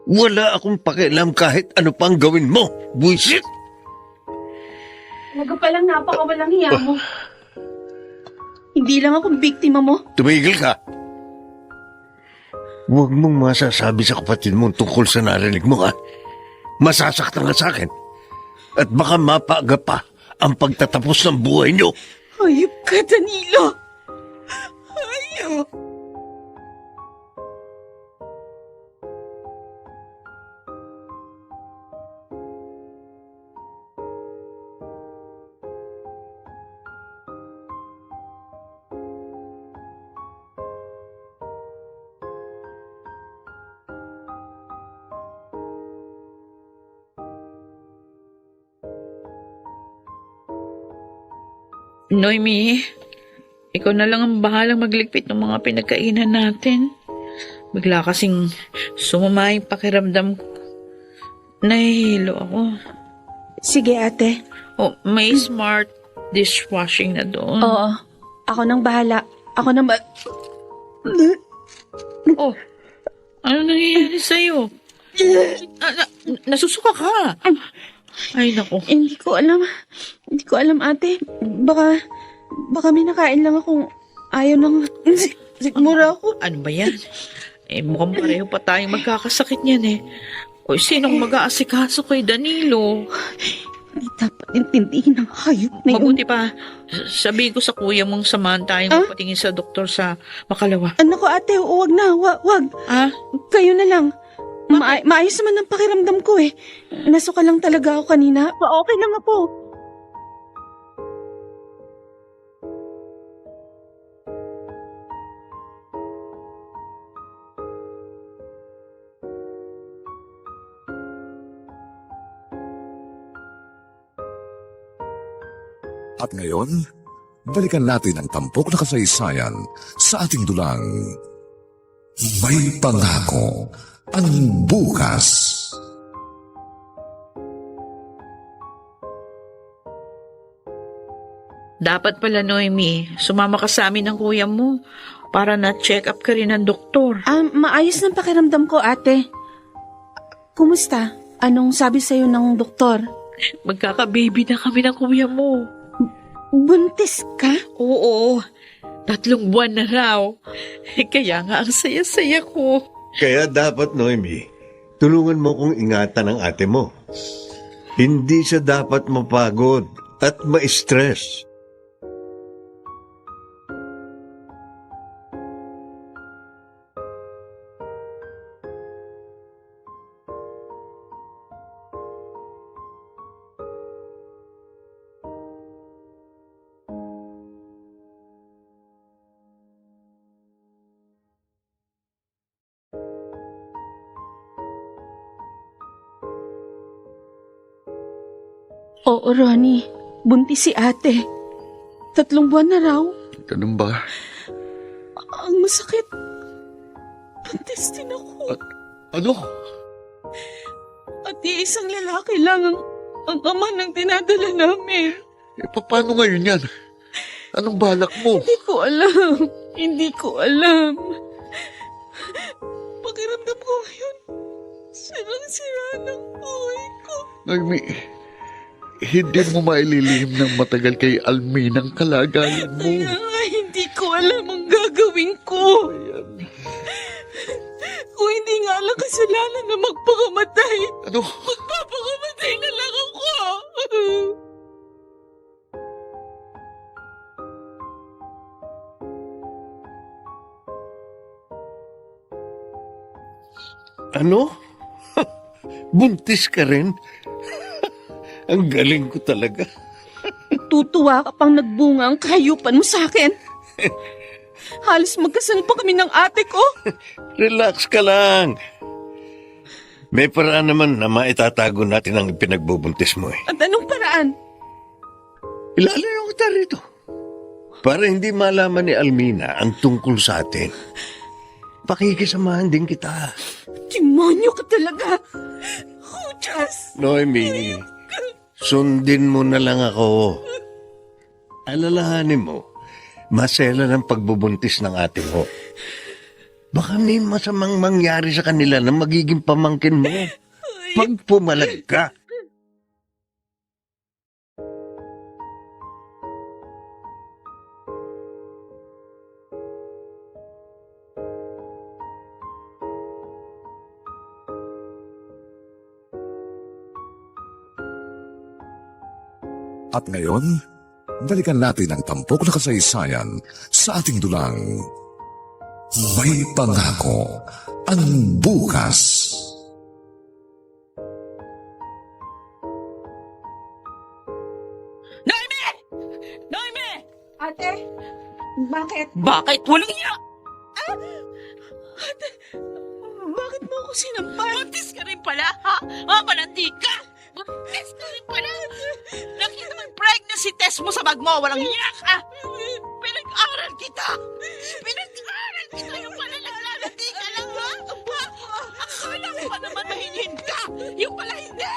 Wala akong pakialam kahit ano pang gawin mo, buisit! Huwag ka palang napakawalang hiya mo. Hindi lang akong biktima mo. Tumigil ka! Huwag mong masasabi sa kapatid mo tungkol sa narinig mo, ha? Masasaktan ka sa akin. At baka mapaaga pa ang pagtatapos ng buhay niyo. Hayop ka, Danilo! Hayop! Noemi, ikaw na lang ang bahalang magligpit ng mga pinagkainan natin. Bigla kasing sumama yung pakiramdam ko. Nahihilo ako. Sige, ate. Oh, may smart dishwashing na doon. Oo. Ako nang bahala. Ako nang Oh, ano nangyayari sa'yo? Nasusuka ka. Ay, naku. Hindi ko alam. Hindi ko alam, ate. Baka may nakain lang akong ayaw ng sigmura ako. Ano ba yan? Mukhang pareho pa tayong magkakasakit niyan eh. O, sinong mag-aasikaso kay Danilo? Hindi dapat intindihin ng hayop na yun. Mabuti pa, sabi ko sa kuya mong samahan tayong magpatingin sa doktor sa Makalawa. Ano ko, ate? Huwag na. Wag. Ah? Kayo na lang. Maayos naman ang pakiramdam ko eh. Nasuka lang talaga ako kanina. Okay lang ako. At ngayon, balikan natin ang tampok na kasaysayan sa ating dulang May Pangako ang Bukas. Dapat pala, Noemi, sumama ka sa amin ng kuya mo para na-check up ka rin ng doktor. Maayos ng pakiramdam ko, ate. Kumusta? Anong sabi sa'yo ng doktor? Magkaka-baby na kami ng kuya mo. Buntis ka? Oo, 3 buwan na raw. Kaya nga ang saya-saya ko. Kaya dapat, Noemi, tulungan mo kong ingatan ang ate mo. Hindi siya dapat mapagod at ma-stress. Oo, Ronnie. Buntis si ate. 3 buwan na raw. Ganun ba? Ang masakit. Buntis din ako. Ano? At isang lalaki lang ang ama ng dinadala namin. Paano ngayon yan? Anong balak mo? Hindi ko alam. Hindi ko alam. Pakiramdam ko ngayon, sirang-sira ng buhay ko. Noemi, hindi mo maililihim ng matagal kay Almin ang kalagayan mo. Kaya nga, hindi ko alam ang gagawin ko. Kung hindi nga lang kasalanan na magpakamatay, Ano? magpapakamatay na lang ako. Ano? Buntis ka rin? Ang galing ko talaga. Tutuwa ka pang nagbunga ang kahayupan mo sa akin. Halos magkasal pa kami ng ate ko. Relax ka lang. May paraan naman na maitatago natin ang pinagbubuntis mo eh. At anong paraan? Ilalayo kita rito. Para hindi malaman ni Almina ang tungkol sa atin. Pakikisamahan din kita. Demonyo ka talaga. Judas! Noemi, sundin mo na lang ako. Alalahanin mo, masela ng pagbubuntis ng ate mo. Baka may masamang mangyari sa kanila na magiging pamangkin mo. Pag pumalag ka. At ngayon, balikan natin ang tampok na kasaysayan sa ating dulang May Pangako ang Bukas. Noemi! Noemi! Ate, bakit? Bakit walang iya? Bakit mo ako sinampal? Buntis ka rin pala, ha? Malandi ka! Buntis ka rin pala! Nakita mo yung pregnancy test mo sa bag mo, walang iya ka! Pinag-aral kita! Pinag-aral kita yung pala naglalandi ka lang, ha? Akala ko pa naman mahinhin ka! Yung pala hindi!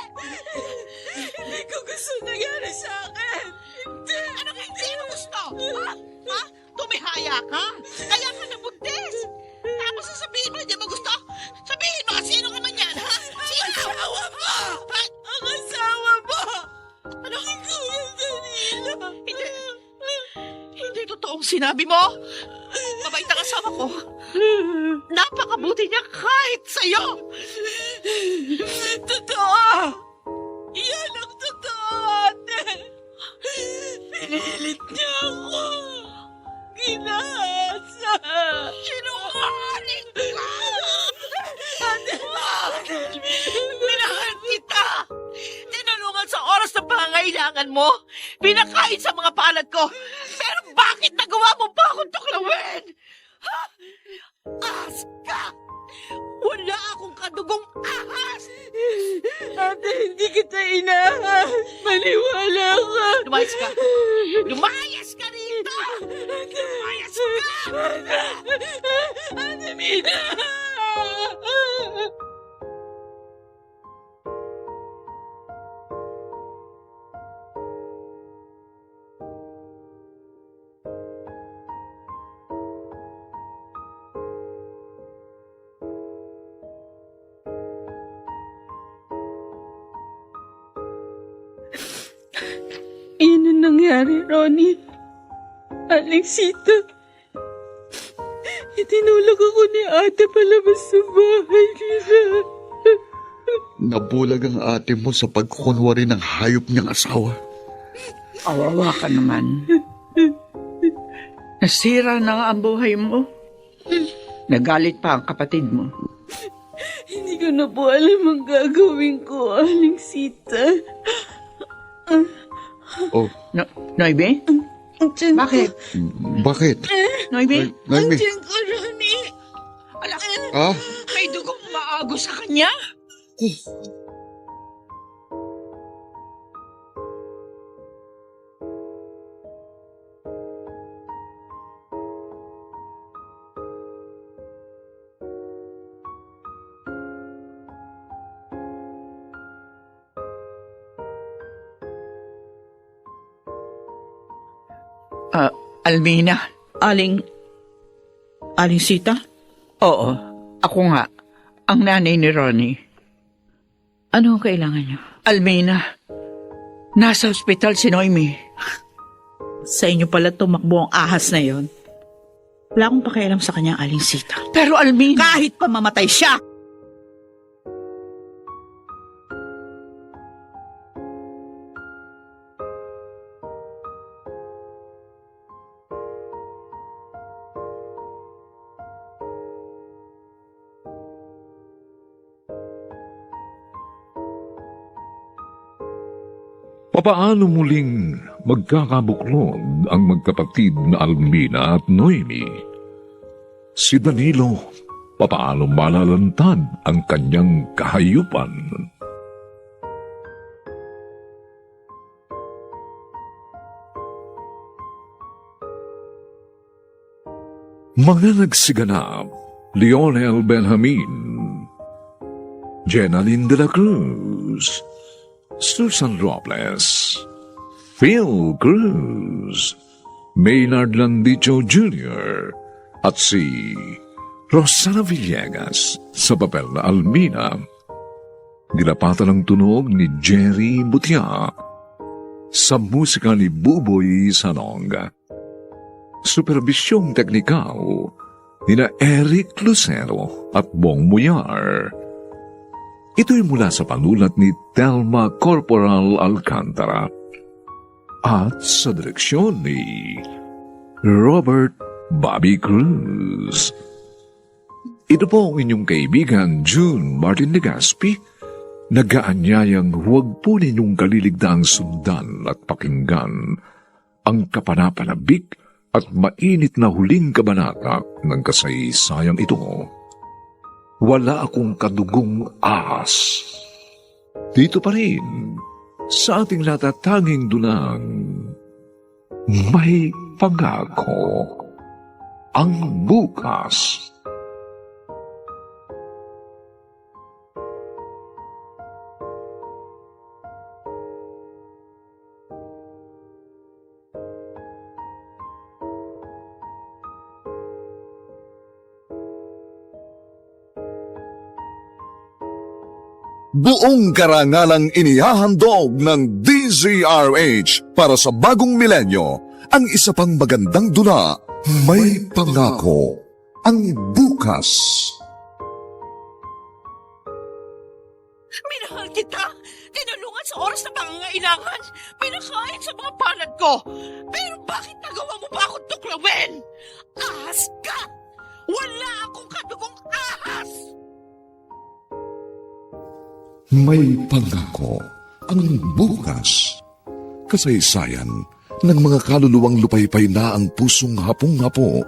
Hindi ko gusto nangyari sa akin. Hindi! Anong hindi mo gusto? Ha? Ha? Tumihaya ka? Kaya ka nabuntis! Tapos sasabihin mo, hindi mo gusto? Sabihin mo, sino ka man yan, ha? Sino? Asawa mo! Ha? Ang asawa mo! Ano? Kuya Danilo! Hindi. Hindi totoong sinabi mo. Mabait ang asawa ko. Napakabuti niya kahit sa'yo. Totoo! Yan ang totoo, ate! Pinilit niya ako! Ginahasa! Sinungaling ka! Minahal kita! Tinulungan sa oras ng pangangailangan mo. Pinakain sa mga palad ko. Pero bakit nagawa mo pa akong tuklawin? Ha? Ahas ka! Wala akong kadugong ahas! Ate, hindi kita inahas! Maniwala ka! Lumayas ka! Lumayas ka rito! Lumayas ka! Ate Mina! Iyan ang nangyari, Ronnie. Alexita. Itinulog ako ni ate palabas sa bahay nila. Nabulag ang ate mo sa pagkukunwari ng hayop niyang asawa. Awawa ka naman. Nasira na nga ang buhay mo. Nagalit pa ang kapatid mo. Hindi ko na po alam ang gagawin ko, Alexita. Oh, Noybe? Andiyan Bakit? bakit? Noybe? Noemi, Andiyan ko, Ronnie. Alak, ah? may dugong maago sa kanya? Almina? Aling Sita? Oo, ako nga. Ang nanay ni Ronnie. Ano ang kailangan niyo? Almina, nasa ospital si Noemi. Sa inyo pala tumakbo ang ahas na yon. Wala akong pakialam sa kanya, Aling Sita. Pero Almina... Kahit pa mamatay siya! Papaano muling magkakabuklod ang magkapatid na Almina at Noemi? Si Danilo papaano malalantad ang kanyang kahayupan. Mga nagsiganap, Lionel Benjamin, Jenaline de la Cruz, Susan Robles, Phil Cruz, Maynard Landicho Jr., at si Rosana Villegas sa papel na Almina. Ginapatan ng tunog ni Jerry Butia sa musika ni Buboy Sanong. Superbisyong teknikal nina Eric Lucero at Bong Muyar. Ito'y mula sa panulat ni Telma Corporal Alcantara at sa direksyon ni Robert Bobby Cruz. Ito po ang inyong kaibigan June Martin Legaspi, nag-aanyayang huwag po ninyong kaliligdaang sundan at pakinggan ang kapanapanabik at mainit na huling kabanata ng kasaysayang ito. Wala akong kadugong ahas. Dito pa rin, sa ating natatanging dunang, may pangako ang bukas. Buong karangalang inihahandog ng DZRH para sa bagong milenyo, ang isa pang magandang dula, may pangako ang bukas. Minahal kita, tinulungan sa oras na pangangailangan, pinakain sa mga palad ko. Pero bakit nagawa mo pa akong tuklawin? Ahas ka! Wala akong kadugong ahas! May pangako ang bukas. Kasaysayan ng mga kaluluwang lupaypay na ang pusong hapong-hapo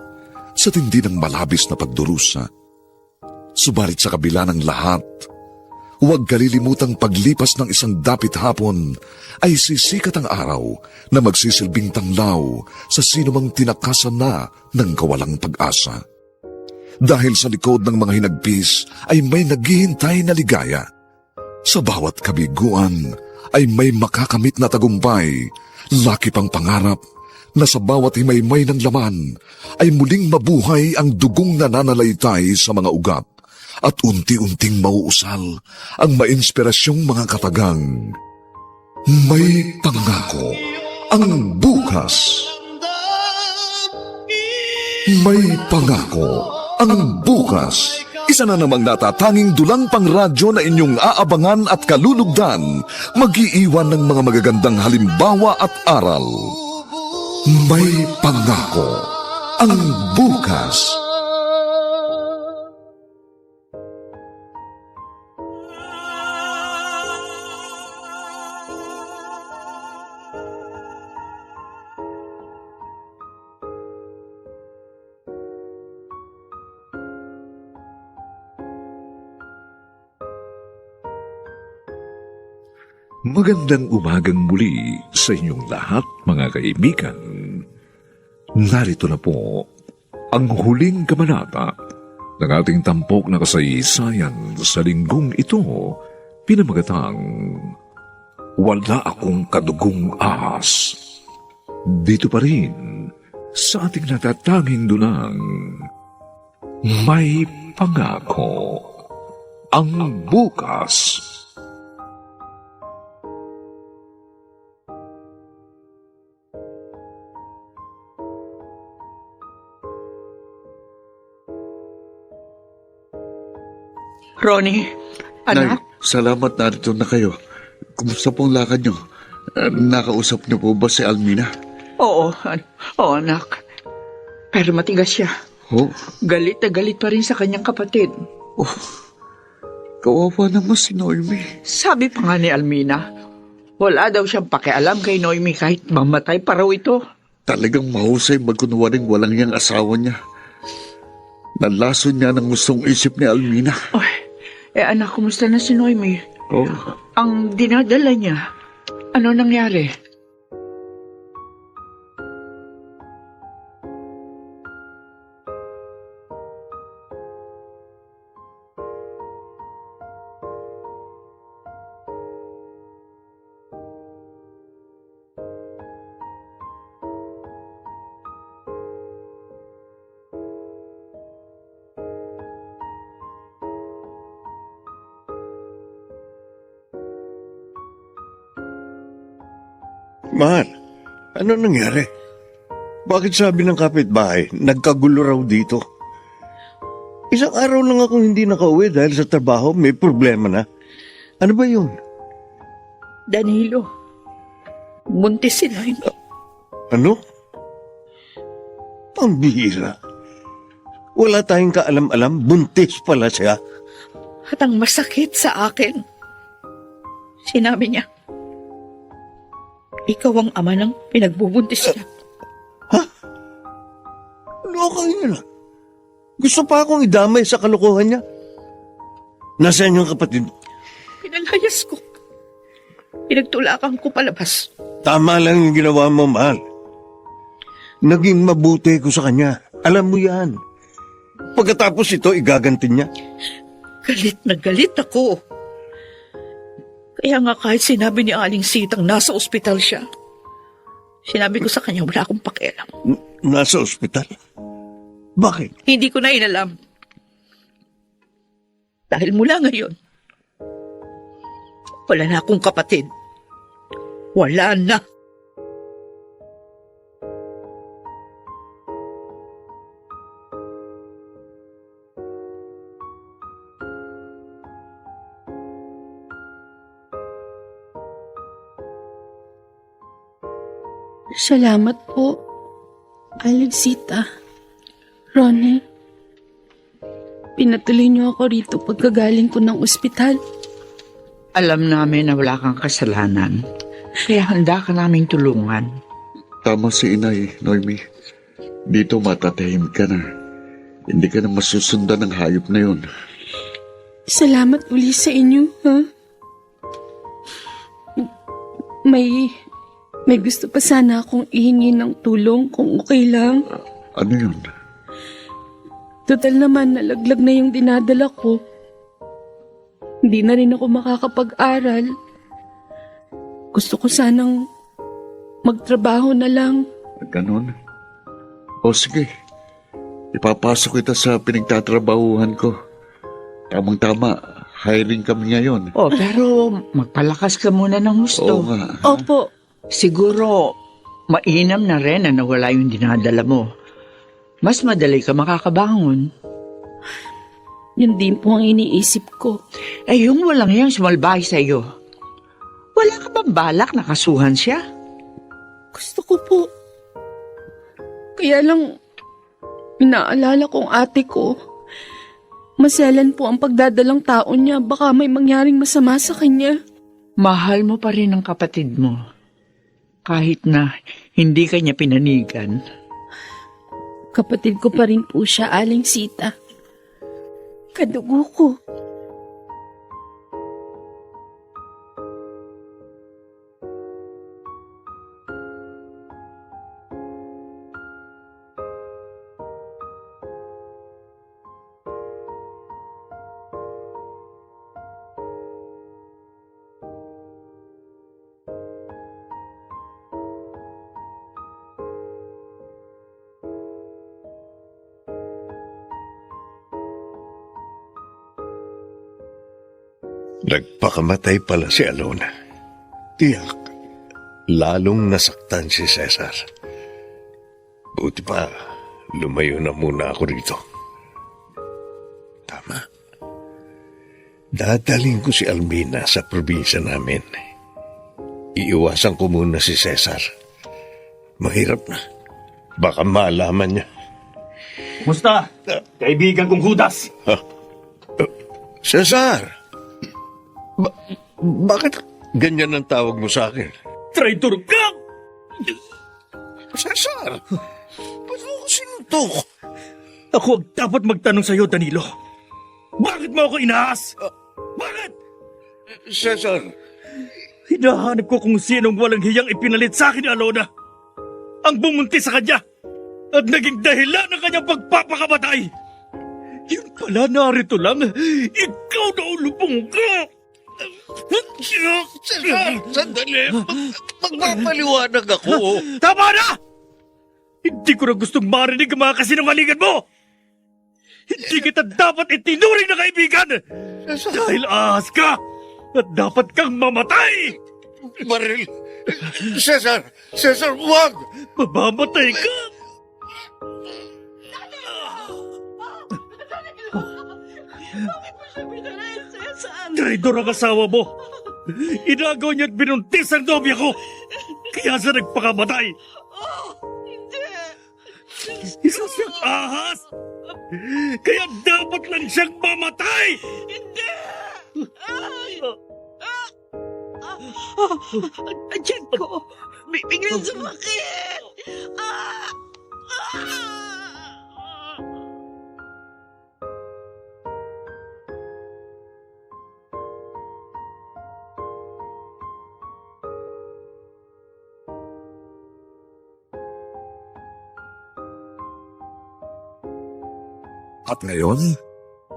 sa tindi ng malabis na pagdurusa. Subalit sa kabila ng lahat, huwag kalilimutang paglipas ng isang dapit hapon ay sisikat ang araw na magsisilbing tanglaw sa sinumang tinakasan na ng kawalang pag-asa. Dahil sa likod ng mga hinagpis ay may naghihintay na ligaya. Sa bawat kabiguan ay may makakamit na tagumpay, laki pang pangarap na sa bawat himaymay ng laman ay muling mabuhay ang dugong nananalaytay sa mga ugat at unti-unting mauusal ang mainspirasyong mga katagang. May pangako ang bukas. May pangako ang bukas. Isa na namang natatanging dulang pang radyo na inyong aabangan at kalulugdan, mag-iiwan ng mga magagandang halimbawa at aral. May pangako ang bukas. Magandang umagang muli sa inyong lahat, mga kaibigan. Narito na po ang huling kabanata ng ating tampok na kasaysayan sa linggong ito, pinamagatang Wala Akong Kadugong Ahas. Dito pa rin sa ating natatanging dunang May Pangako ang bukas. Ronnie, anak, Nay, salamat narito na kayo. Kumusta pong lakad nyo? Nakausap niyo po ba si Almina? oo, anak. Pero matigas siya. Oh, Galit na galit pa rin sa kanyang kapatid. kawawa naman si Noemi. Sabi pa nga ni Almina, wala daw siyang pakialam kay Noemi kahit mamatay pa raw ito. Talagang mahusay magkunwaring walang yang asawa niya. Nalason niya ng gustong isip ni Almina. Ay, anak, kumusta na si Noemi? Oh, Ang dinadala niya, ano nangyari? Mahal, ano nangyari? Bakit sabi ng kapitbahay, nagkagulo raw dito? Isang araw lang akong hindi nakauwi dahil sa trabaho, may problema na. Ano ba yun? Danilo, buntis si Noemi. Ano? Pambihira. Wala tayong kaalam-alam, buntis pala siya. At ang masakit sa akin, sinabi niya, ikaw ang ama ng pinagbubuntis niya. Loka yun. Gusto pa akong idamay sa kalokohan niya. Nasaan yung kapatid? Pinalayas ko. Pinagtulakan ko palabas. Tama lang yung ginawa mo, mahal. Naging mabuti ko sa kanya. Alam mo yan. Pagkatapos ito, igagantin niya. Galit na galit ako. Kaya nga kahit sinabi ni Aling Sitang nasa ospital siya, sinabi ko sa kanya wala akong pakialam. Nasa ospital? Bakit? Hindi ko na inalam. Dahil mula ngayon, wala na akong kapatid. Wala na. Salamat po, Alexita. Ronnie, pinatuloy niyo ako rito pagkagaling ko ng ospital. Alam namin na wala kang kasalanan, kaya handa ka naming tulungan. tama si Inay, Noemi. Dito matatahimik ka na. Hindi ka na masusundan ng hayop na yun. Salamat uli sa inyo, ha? May gusto pa sana akong ihingi ng tulong kung okay lang. Ano yun? Total naman, nalaglag na yung dinadala ko. Hindi na rin ako makakapag-aral. Gusto ko sanang magtrabaho na lang. Ganon? O sige, ipapasok kita sa pinagtatrabahuhan ko. Tamang-tama, hiring kami ngayon. Oh, pero magpalakas ka muna ng Oo gusto. nga. Opo, Siguro, mainam na rin na nawala yung dinadala mo. Mas madali ka makakabangon. yun din po ang iniisip ko. Eh, yung walang yang sumalbahay sa iyo. Wala ka bang balak na kasuhan siya? Gusto ko po. Kaya lang, inaalala kong ate ko. Maselan po ang pagdadalang tao niya. Baka may mangyaring masama sa kanya. Mahal mo pa rin ang kapatid mo. Kahit na hindi ka niya pinanigan. Kapatid ko pa rin po siya, Aling Sita. Kadugo ko. Nagpakamatay pala si Alona. Tiyak, lalong nasaktan si Cesar. Buti pa, lumayo na muna ako rito. Tama. Dadaling ko si Almina sa probinsya namin. Iiwasan ko muna si Cesar. Mahirap na. Baka malaman niya. Musta? Kaibigan kong Judas. Cesar! Bakit ganyan ang tawag mo sa akin? Traitor ka! Cesar! Ba't mo ko sinuntok? Ako ang dapat magtanong sa'yo, Danilo. Bakit mo ako inaas? Bakit? Cesar, Hinahanap ko kung sinong walang hiyang ipinalit sa akin ni Alona. Ang bumunti sa kanya at naging dahilan ng kanyang pagpapakamatay. Yun pala, narito lang. Ikaw na ulubong ka. Cesar, sandali. Magpapaliwanag ako. Tama na! Hindi ko na gustong marinig ang mga kasinungalingan mo! Hindi kita dapat itinuring na kaibigan! Dahil ahas ka at dapat kang mamatay! Maril, Cesar, wag! Mamamatay ka! Traidor ang asawa mo! Inagaw niya at binuntis ang nobya ko! Kaya siya nagpakamatay! Isa siyang ahas! Kaya dapat lang siyang mamatay! Diyan ko. Biglang sumakit. At ngayon,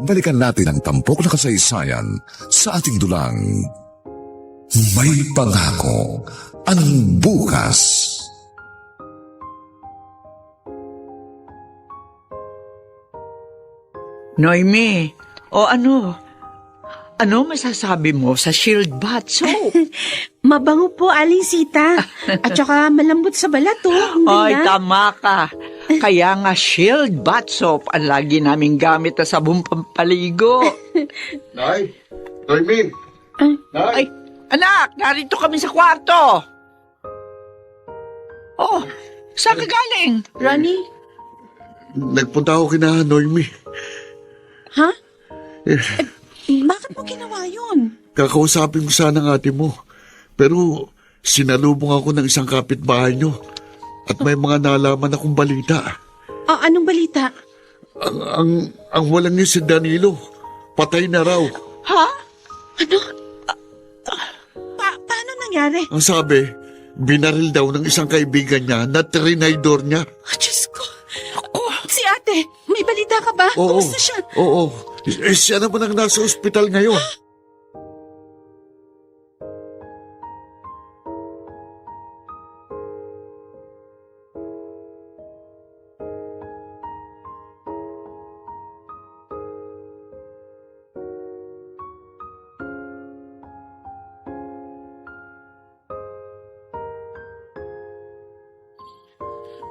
balikan natin ang tampok na kasaysayan sa ating dulang. May pangako ang bukas. Noemi, o ano? Ano masasabi mo sa Shield Bath Soap? Mabango po, Aling Sita. At saka malambot sa balat, oh. Hindi Ay, na? tama ka. Kaya nga Shield Bath Soap ang lagi naming gamit na sabong pampaligo. Nay, Noemi. Ay, anak, narito kami sa kwarto. Oh, saan ka galing? Ronnie? Nagpunta ako kina Noemi. Ha? Bakit mo ginawa yun? Kakausapin ko sana ang ate mo. Pero sinalubong ako ng isang kapitbahay nyo. At may mga nalaman akong balita. Anong balita? Ang walang niyo si Danilo. Patay na raw. Ha? Ano? Paano nangyari? Ang sabi, binaril daw ng isang kaibigan niya na trinaydor niya. Diyos ko. Si ate, may balita ka ba? Kumusta siya? Oo. Siya naman ang nasa ospital ngayon.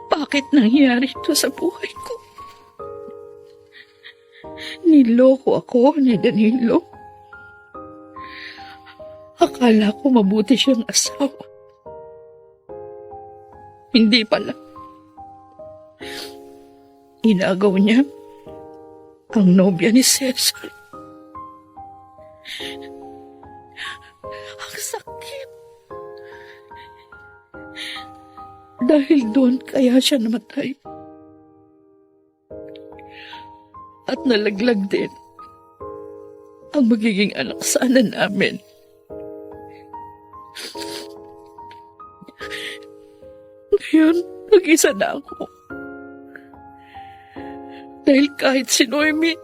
Bakit nangyari ito sa buhay ko? Niloko ako ni Danilo. Akala ko mabuti siyang asawa. Hindi pala. Inagaw niya ang nobya ni Cesar. Ang sakit. Dahil doon kaya siya namatay. At nalaglag din ang magiging anak sana namin. Ngayon, mag-isa na ako. Dahil kahit si Noemi,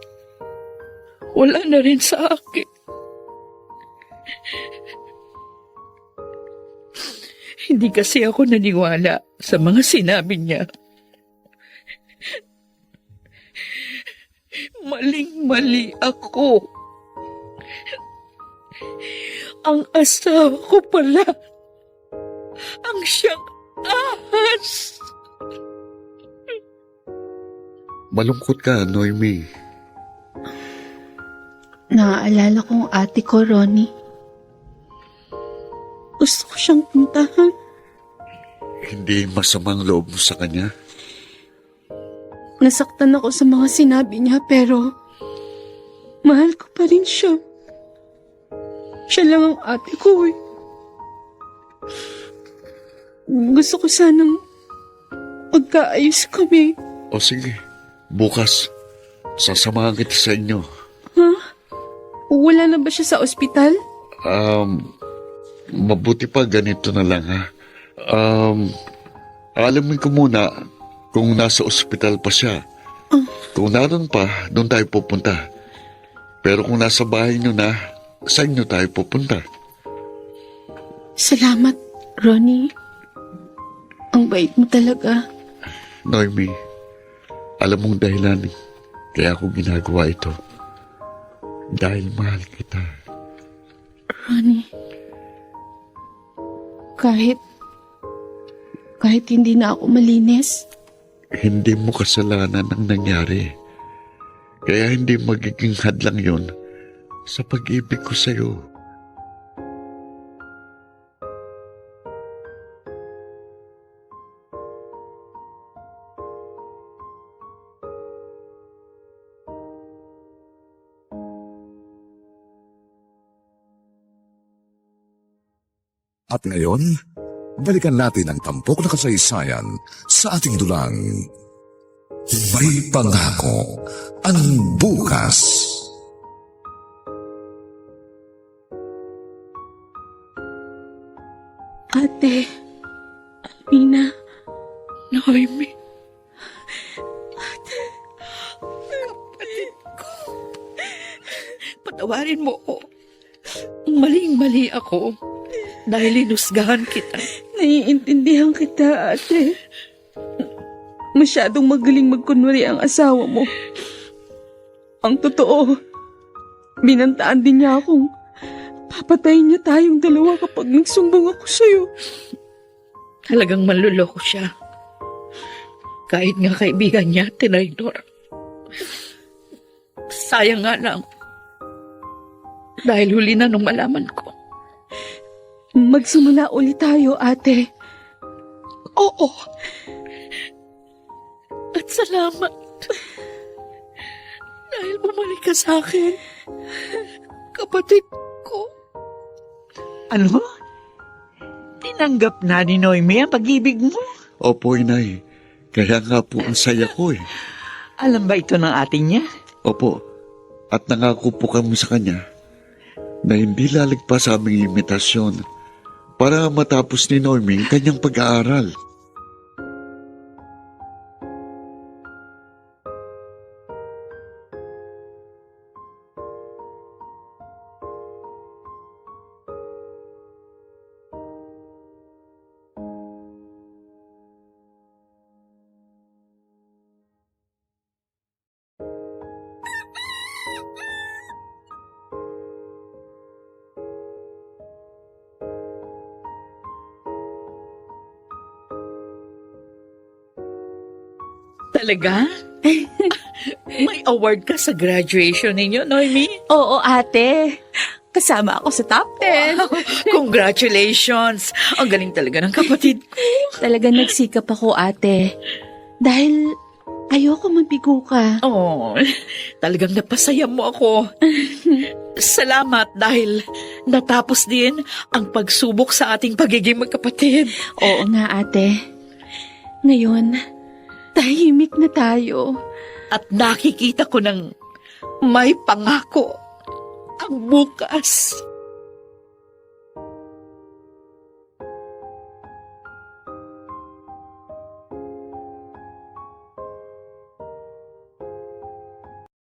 wala na rin sa akin. Hindi kasi ako naniwala sa mga sinabi niya. Maling-mali ako. Ang asawa ko pala ang siyang ahas. Malungkot ka, Noemi. Naaalala kong ate ko, Ronnie. Gusto ko siyang puntahan. Hindi masamang loob mo sa kanya. Nasaktan ako sa mga sinabi niya, pero mahal ko pa rin siya. Siya lang ang ate ko eh. Gusto ko sanang magkaayos kami. O sige, Bukas, sasamahan kita sa inyo. Wala na ba siya sa ospital? Mabuti pa ganito na lang ha. Alamin ko muna kung nasa ospital pa siya. Kung naroon pa, doon tayo pupunta. Pero kung nasa bahay nyo na, sa inyo tayo pupunta. Salamat, Ronnie. Ang bait mo talaga. Noemi, alam mong dahilan kaya ako ginagawa ito. Dahil mahal kita. Ronnie, kahit hindi na ako malinis, Hindi mo kasalanan ang nangyari. Kaya hindi magiging hadlang yon sa pag-ibig ko sa'yo. At ngayon, balikan natin ang tampok na kasaysayan sa ating dulang. May pangako ang bukas. Ate, Alvina, Noemi. Kapatid ko. Patawarin mo ko. Maling-mali ako. Dahil inusgahan kita. Naiintindihan kita, ate. Masyadong magaling magkunwari ang asawa mo. Ang totoo, binantaan din niya akong papatayin niya tayong dalawa kapag nagsumbong ako sa'yo. Talagang manluloko siya. Kahit nga kaibigan niya, tinaynor. Sayang nga lang. Dahil huli na nung malaman ko. Magsimula ulit tayo, ate. Oo. At salamat. Dahil bumalik ka sa akin. Kapatid ko. Ano? Tinanggap na ni Noemi ang pag-ibig mo? Opo, inay. Kaya nga po ang saya ko eh. Alam ba ito ng ating niya? Opo. At nangako po kami sa kanya na hindi laligpas sa aming imitasyon para matapos ni Noemi ang kanyang pag-aaral. Talaga? May award ka sa graduation ninyo, Noemi? Oo, ate. Kasama ako sa top 10. Wow, congratulations! Ang galing talaga ng kapatid ko. talaga nagsikap ako, ate. Dahil ayoko mabigo ka. Oh, talagang napasaya mo ako. Salamat dahil natapos din ang pagsubok sa ating pagiging magkapatid. Oo nga, ate. Ngayon, tahimik na tayo. At nakikita ko ng may pangako ang bukas.